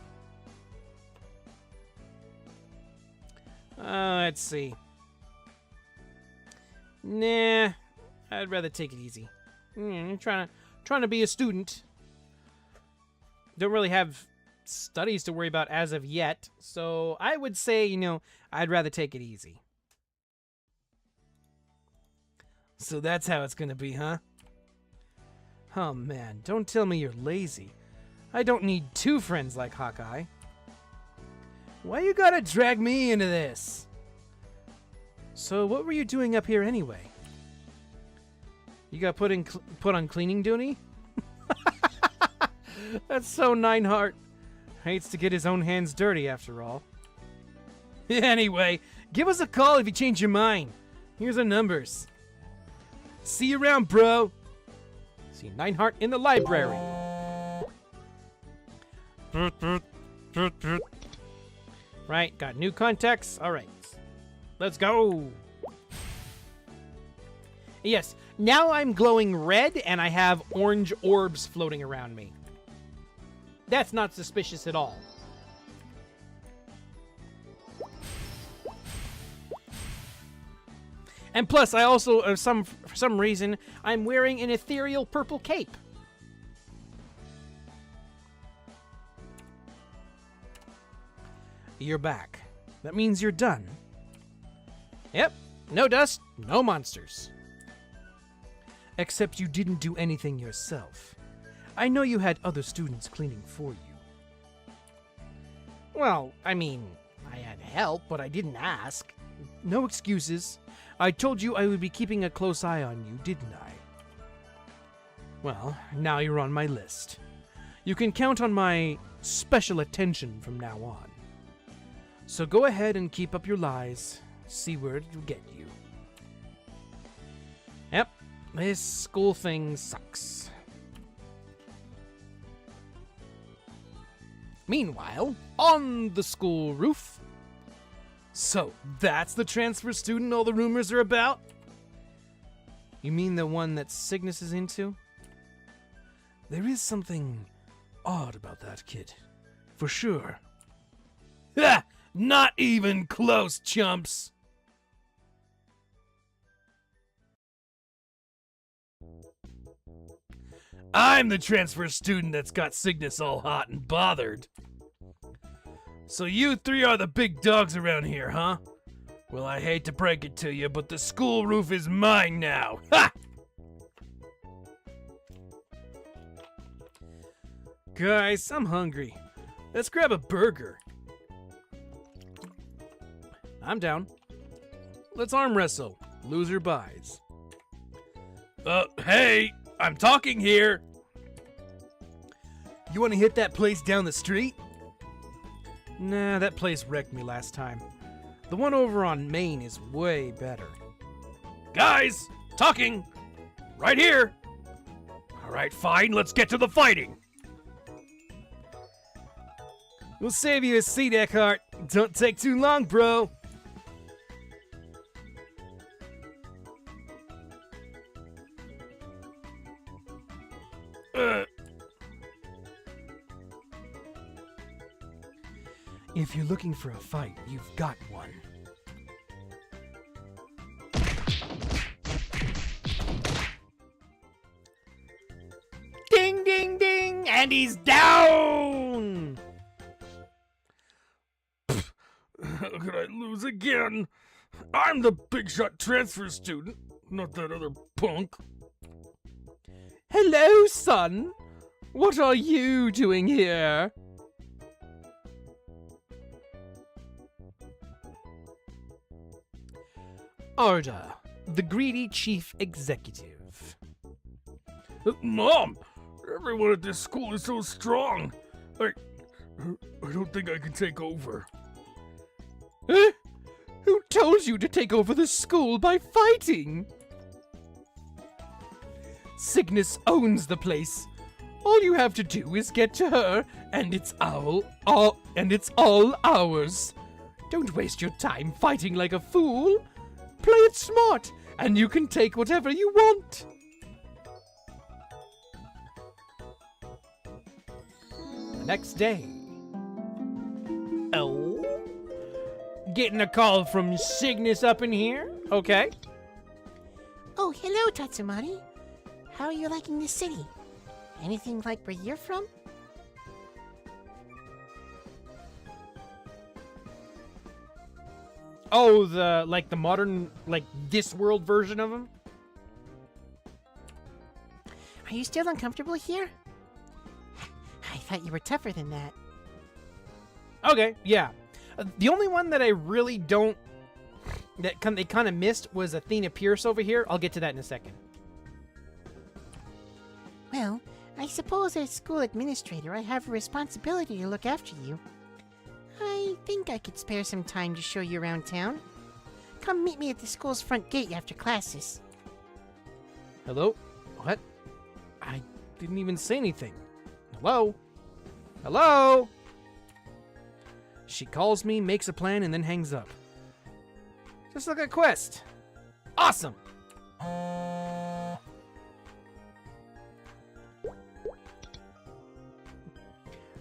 S1: Let's see. Nah, I'd rather take it easy. Trying to be a student. Don't really have studies to worry about as of yet, so I would say, I'd rather take it easy. So that's how it's gonna be, huh? Oh man, don't tell me you're lazy. I don't need two friends like Hawkeye. Why you gotta drag me into this? So what were you doing up here anyway? You got put on cleaning duty? That's so Nineheart. Hates to get his own hands dirty after all. Anyway, give us a call if you change your mind. Here's our numbers. See you around, bro. See Nineheart in the library. Right, got new contacts. All right, let's go. Yes, now I'm glowing red and I have orange orbs floating around me. That's not suspicious at all. And plus, I also, for some reason, I'm wearing an ethereal purple cape. You're back. That means you're done. Yep, No dust, no monsters. Except you didn't do anything yourself. I know you had other students cleaning for you. Well, I mean, I had help, but I didn't ask. No excuses. I told you I would be keeping a close eye on you, didn't I? Well, now you're on my list. You can count on my special attention from now on. So go ahead and keep up your lies. See where it'll get you. Yep, this school thing sucks. Meanwhile, on the school roof. So, that's the transfer student all the rumors are about? You mean the one that Cygnus is into? There is something odd about that kid. For sure. Ha! Not even close, chumps! I'm the transfer student that's got Cygnus all hot and bothered. So you three are the big dogs around here, huh? Well, I hate to break it to you, but the school roof is mine now. Ha! Guys, I'm hungry. Let's grab a burger. I'm down. Let's arm wrestle. Loser buys. Hey, I'm talking here. You want to hit that place down the street? Nah, that place wrecked me last time. The one over on Main is way better. Guys, talking. Right here. All right, fine. Let's get to the fighting. We'll save you a seat, Eckhart. Don't take too long, bro. If you're looking for a fight, you've got one. Ding, ding, ding! And he's down! How could I lose again? I'm the big shot transfer student, not that other punk. Hello, son. What are you doing here? Order, the greedy chief executive. Mom, everyone at this school is so strong. I don't think I can take over. Eh? Who told you to take over the school by fighting? Cygnus owns the place. All you have to do is get to her, and it's all ours. Don't waste your time fighting like a fool. Play it smart, and you can take whatever you want. The next day. Oh? Getting a call from Cygnus up in here? Okay.
S2: Oh, hello, Tatsumari. How are you liking the city? Anything like where you're from?
S1: Oh, the modern, this world version of him?
S2: Are you still uncomfortable here? I thought you were tougher than that.
S1: Okay, yeah. The only one that I really they kind of missed was Athena Pierce over here. I'll get to that in a second.
S2: Well, I suppose as school administrator I have a responsibility to look after you. I think I could spare some time to show you around town. Come meet me at the school's front gate after classes.
S1: Hello? What? I didn't even say anything. Hello? Hello? She calls me, makes a plan, and then hangs up. Just like a quest. Awesome!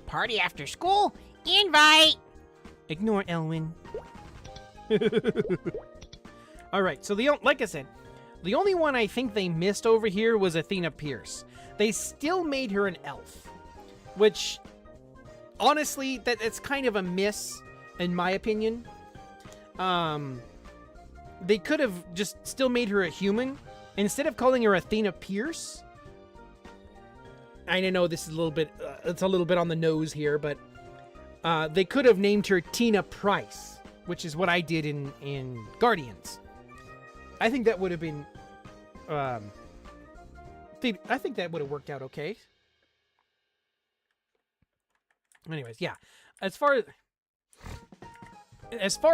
S4: Party after school? Invite!
S1: Ignore Elwin. Alright, so like I said, the only one I think they missed over here was Athena Pierce. They still made her an elf. Which, honestly, it's kind of a miss, in my opinion. they could have just still made her a human. Instead of calling her Athena Pierce, I know this is a little bit, it's a little bit on the nose here, but they could have named her Tina Price, which is what I did in Guardians. I think that would have been, I think that would have worked out okay. Anyways, yeah. As far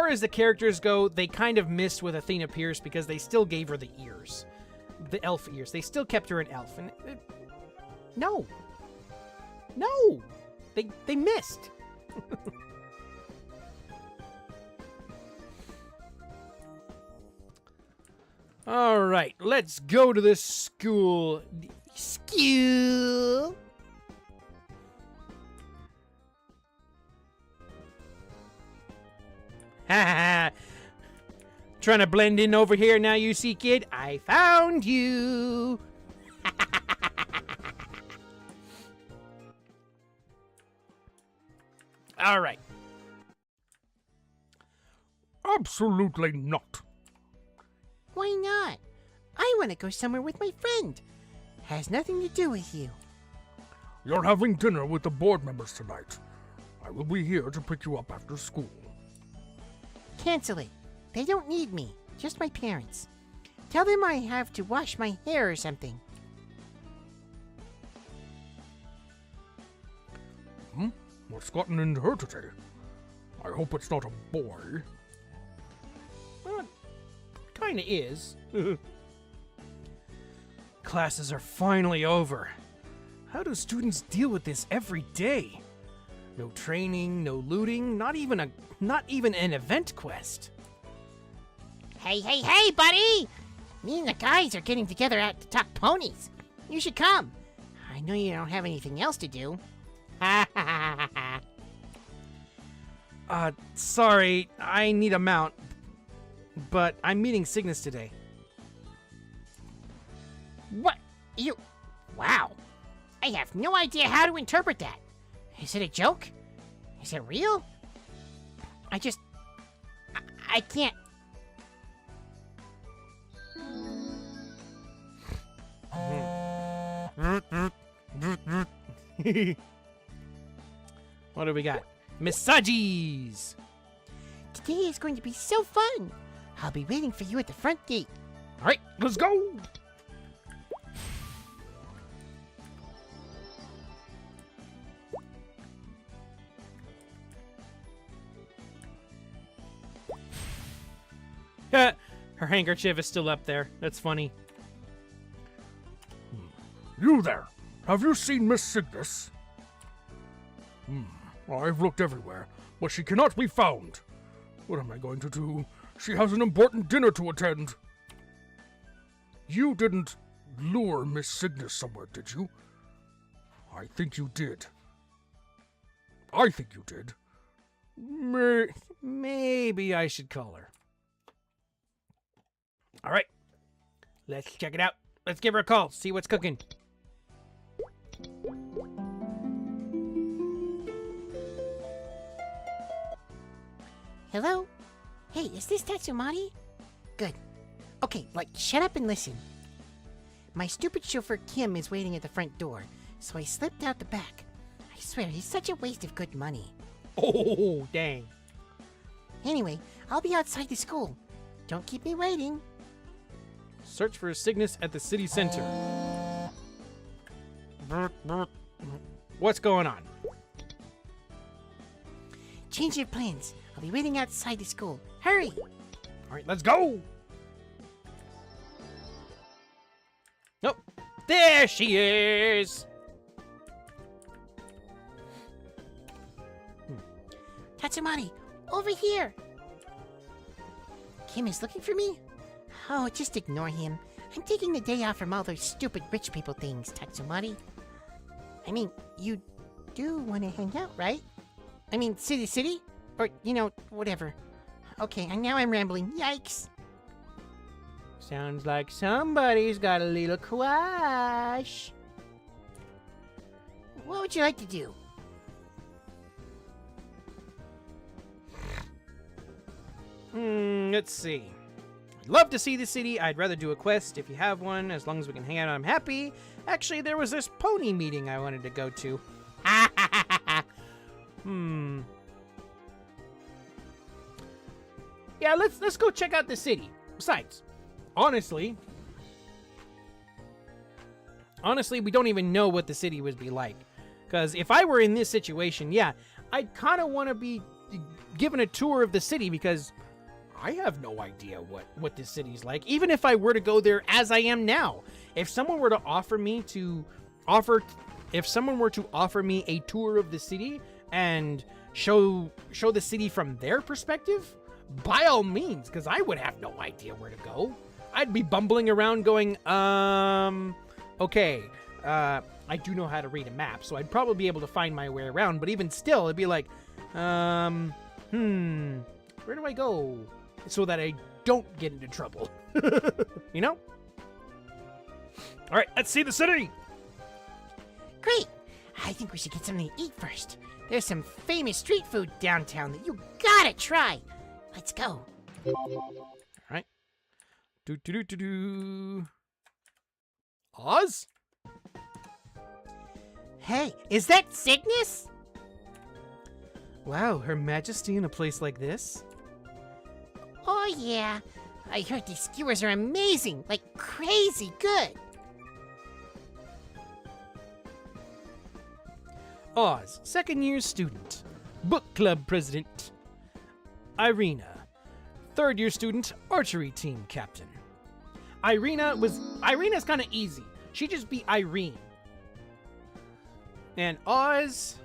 S1: as the characters go, they kind of missed with Athena Pierce because they still gave her the ears. The elf ears. They still kept her an elf. And no. They missed. All right, let's go to this school.
S2: School.
S1: Trying to blend in over here now, you see, kid? I found you. All right.
S3: Absolutely not.
S2: Why not? I want to go somewhere with my friend. Has nothing to do with you.
S3: You're having dinner with the board members tonight. I will be here to pick you up after school.
S2: Cancel it. They don't need me. Just my parents. Tell them I have to wash my hair or something.
S3: What's gotten into her today? I hope it's not a boy.
S1: Well, kind of is. Classes are finally over. How do students deal with this every day? No training, no looting, not even an event quest.
S2: Hey, buddy! Me and the guys are getting together out to talk ponies. You should come. I know you don't have anything else to do.
S1: Sorry, I need a mount, but I'm meeting Cygnus today.
S2: What? You... Wow. I have no idea how to interpret that. Is it a joke? Is it real? I can't...
S1: What do we got? Massages!
S2: Today is going to be so fun. I'll be waiting for you at the front gate.
S3: All right, let's go.
S1: Her handkerchief is still up there. That's funny.
S3: You there. Have you seen Miss Cygnus? I've looked everywhere, but she cannot be found. What am I going to do? She has an important dinner to attend. You didn't lure Miss Cygnus somewhere, did you? I think you did. I think you did.
S1: Maybe I should call her. All right. Let's check it out. Let's give her a call. See what's cooking.
S2: Hello? Hey, is this Tatsumari? Good. Okay, shut up and listen. My stupid chauffeur Kim is waiting at the front door, so I slipped out the back. I swear, he's such a waste of good money.
S1: Oh, dang.
S2: Anyway, I'll be outside the school. Don't keep me waiting.
S1: Search for Cygnus at the city center. What's going on?
S2: Change your plans. I'll be waiting outside the school. Hurry!
S1: All right, let's go. Nope. There she is.
S2: Tatsumari, over here! Kim is looking for me? Oh, just ignore him. I'm taking the day off from all those stupid rich people things, Tatsumari. I mean, you do want to hang out, right? I mean, city? Or, whatever. Okay, and now I'm rambling. Yikes!
S1: Sounds like somebody's got a little crush.
S2: What would you like to do?
S1: Let's see. I'd love to see the city. I'd rather do a quest if you have one. As long as we can hang out, I'm happy. Actually, there was this pony meeting I wanted to go to. Yeah, let's go check out the city. Besides, honestly, we don't even know what the city would be like. Because if I were in this situation, yeah, I'd kind of want to be given a tour of the city because I have no idea what this city's like. Even if I were to go there as I am now, if someone were to offer me a tour of the city and show the city from their perspective, by all means, because I would have no idea where to go. I'd be bumbling around going, okay, I do know how to read a map, so I'd probably be able to find my way around, but even still, it'd be like, where do I go? So that I don't get into trouble. You know?
S3: Alright, let's see the city!
S2: Great! I think we should get something to eat first. There's some famous street food downtown that you gotta try. Let's go.
S1: Alright. Do. Oz?
S2: Hey, is that Cygnus?
S1: Wow, Her Majesty in a place like this?
S2: Oh yeah. I heard these skewers are amazing, like crazy good.
S1: Oz, second-year student. Book club president. Irina, third-year student, archery team captain. Irina's kind of easy. She'd just be Irene. And Oz...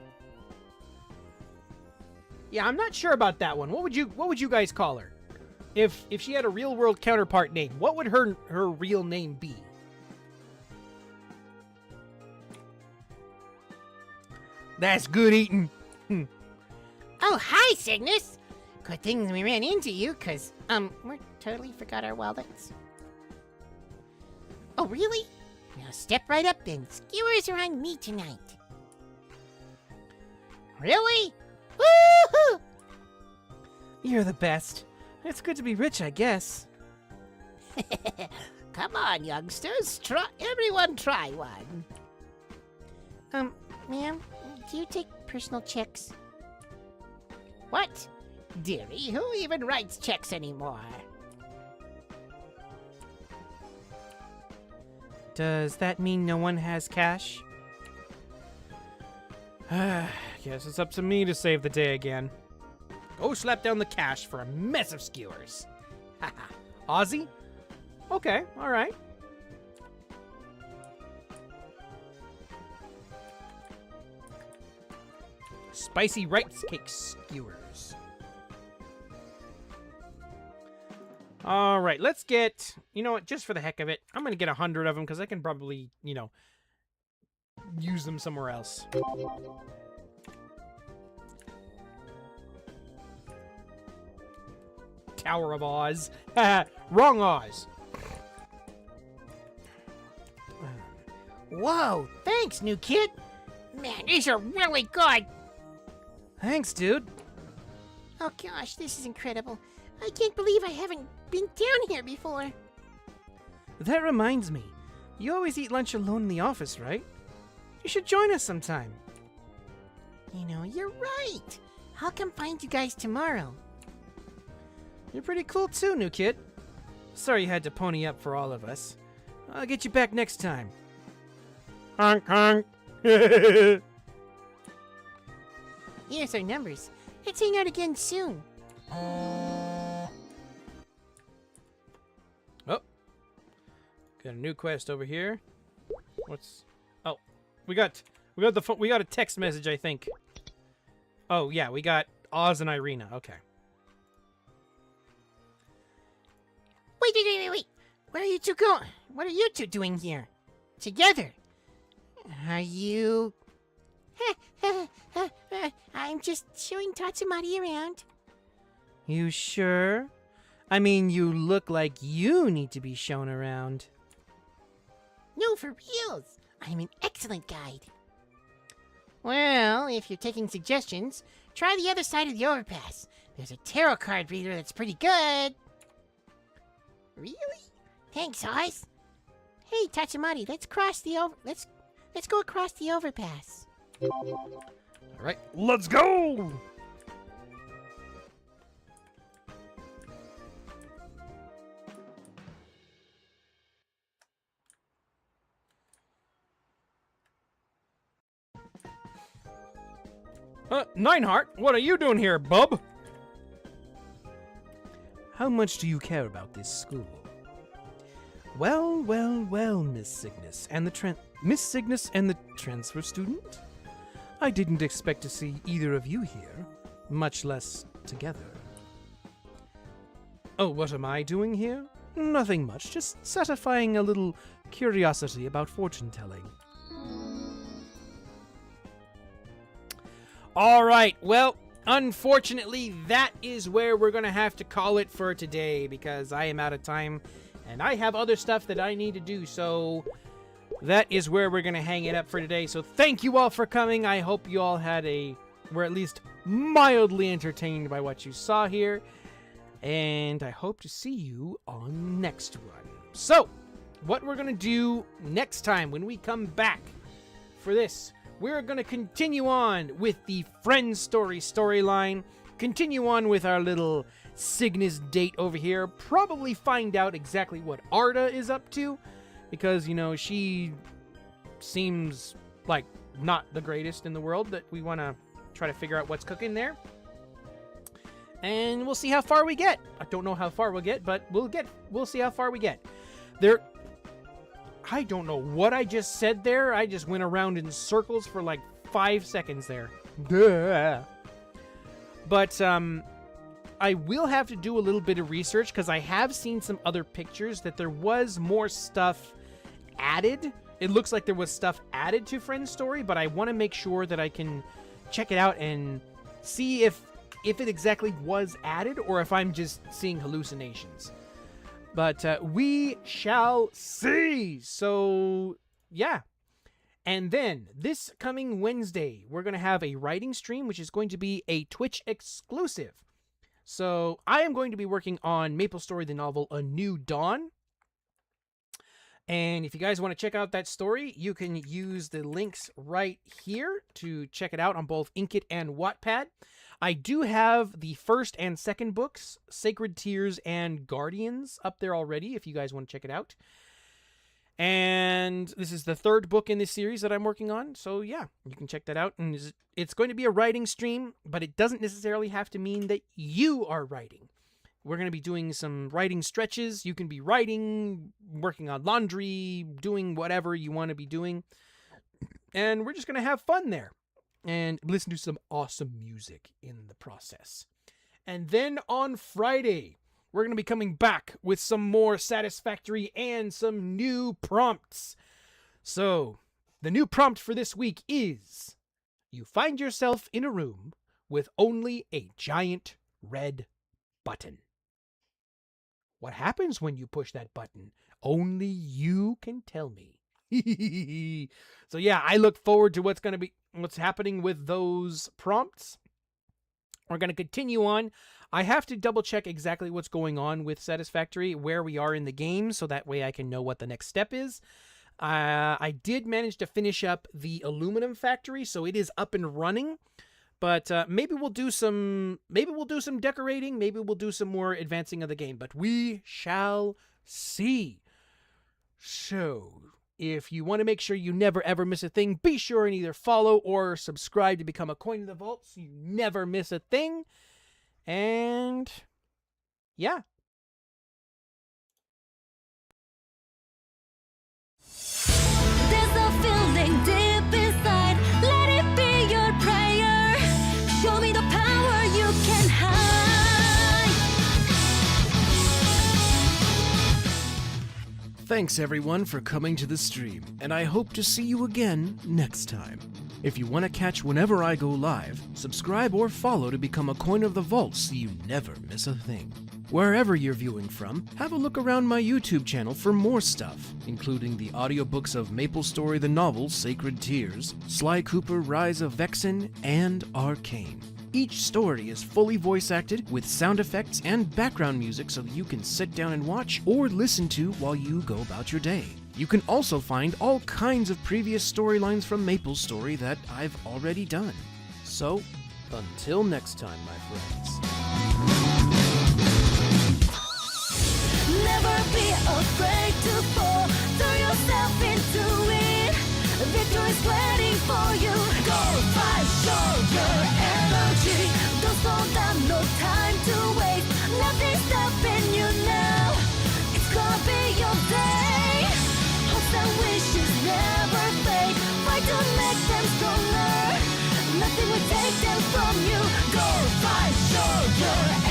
S1: Yeah, I'm not sure about that one. What would you guys call her? If she had a real-world counterpart name, what would her real name be? That's good eating.
S2: Oh, hi, Cygnus. Good thing we ran into you, cause, we totally forgot our wallets. Oh, really? Now step right up then. Skewers are on me tonight. Really? Woohoo!
S1: You're the best. It's good to be rich, I guess.
S2: Come on, youngsters. Everyone try one. Ma'am, do you take personal checks? What? Dearie, who even writes checks anymore?
S1: Does that mean no one has cash? Guess it's up to me to save the day again. Go slap down the cash for a mess of skewers. Haha. Ozzy? Okay, alright. Spicy rice cake skewers. Alright, let's get... You know what, just for the heck of it, I'm gonna get 100 of them because I can probably, use them somewhere else. Tower of Oz. Wrong Oz.
S2: Whoa, thanks, new kid. Man, these are really good.
S1: Thanks, dude.
S2: Oh gosh, this is incredible. I can't believe I haven't been down here before.
S1: That reminds me. You always eat lunch alone in the office, right? You should join us sometime.
S2: You know, you're right. I'll come find you guys tomorrow.
S1: You're pretty cool too, new kid. Sorry you had to pony up for all of us. I'll get you back next time. Honk honk.
S2: Here's our numbers. Let's hang out again soon.
S1: Oh. Got a new quest over here. What's... Oh. We got a text message, I think. Oh, yeah, we got Oz and Irina. Okay.
S2: Wait. Where are you two going? What are you two doing here? Together? Are you... I'm just showing Tatsumari around.
S1: You sure? I mean, you look like you need to be shown around.
S2: No, for reals. I'm an excellent guide. Well, if you're taking suggestions, try the other side of the overpass. There's a tarot card reader that's pretty good. Really? Thanks, Oz. Hey, Tatsumari, let's cross the let's go across the overpass.
S1: All right.
S3: Let's go! Nineheart, what are you doing here, bub?
S1: How much do you care about this school? Well, well, well, Miss Cygnus and the transfer student? I didn't expect to see either of you here, much less together. Oh, what am I doing here? Nothing much, just satisfying a little curiosity about fortune-telling. All right, well, unfortunately, that is where we're going to have to call it for today because I am out of time and I have other stuff that I need to do, so that is where we're going to hang it up for today. So thank you all for coming. I hope you all were at least mildly entertained by what you saw here, and I hope to see you on next one. So, what we're going to do next time when we come back for this, we're going to continue on with the Friendstory storyline, continue on with our little Cygnus date over here, probably find out exactly what Arda is up to, because, you know, she seems like not the greatest in the world, that we want to try to figure out what's cooking there. And we'll see how far we get. I don't know how far we'll get, but we'll see how far we get. I don't know what I just said there. I just went around in circles for like 5 seconds there. Duh. But I will have to do a little bit of research because I have seen some other pictures that there was more stuff added. It looks like there was stuff added to Friendstory, but I want to make sure that I can check it out and see if it exactly was added or if I'm just seeing hallucinations. But we shall see. So, yeah. And then, this coming Wednesday, we're going to have a writing stream, which is going to be a Twitch exclusive. So, I am going to be working on MaplesStory, the novel A New Dawn. And if you guys want to check out that story, you can use the links right here to check it out on both Inkit and Wattpad. I do have the first and second books, Sacred Tears and Guardians, up there already if you guys want to check it out. And this is the third book in this series that I'm working on. So yeah, you can check that out. And it's going to be a writing stream, but it doesn't necessarily have to mean that you are writing. We're going to be doing some writing stretches. You can be writing, working on laundry, doing whatever you want to be doing. And we're just going to have fun there and listen to some awesome music in the process. And then on Friday, we're going to be coming back with some more Satisfactory and some new prompts. So, the new prompt for this week is, you find yourself in a room with only a giant red button. What happens when you push that button? Only you can tell me. So yeah, I look forward to what's happening with those prompts. We're going to continue on. I have to double check exactly what's going on with Satisfactory, where we are in the game, so that way I can know what the next step is. I did manage to finish up the aluminum factory, so it is up and running. But maybe we'll do some decorating, maybe we'll do some more advancing of the game, but we shall see. So, if you want to make sure you never ever miss a thing, be sure and either follow or subscribe to become a coin of the vault so you never miss a thing. And yeah.
S5: There's a feeling deep inside. Let it be your prayer. Show me the power you can hide.
S1: Thanks everyone for coming to the stream, and I hope to see you again next time. If you want to catch whenever I go live, subscribe or follow to become a coin of the vault so you never miss a thing. Wherever you're viewing from, have a look around my YouTube channel for more stuff, including the audiobooks of MaplesStory the novel Sacred Tears, Sly Cooper Rise of Vexen, and Arcane. Each story is fully voice acted with sound effects and background music so you can sit down and watch or listen to while you go about your day. You can also find all kinds of previous storylines from MaplesStory that I've already done. So, until next time, my friends.
S5: Never be afraid to fall. Throw yourself into it. Victory's waiting for you. Go fight, show your energy. Don't slow down, no time to wait. Nothing's stopping you now. It's gonna be your day. Hopes and wishes never fade. Fight to make them stronger. Nothing will take them from you. Go fight, show your energy.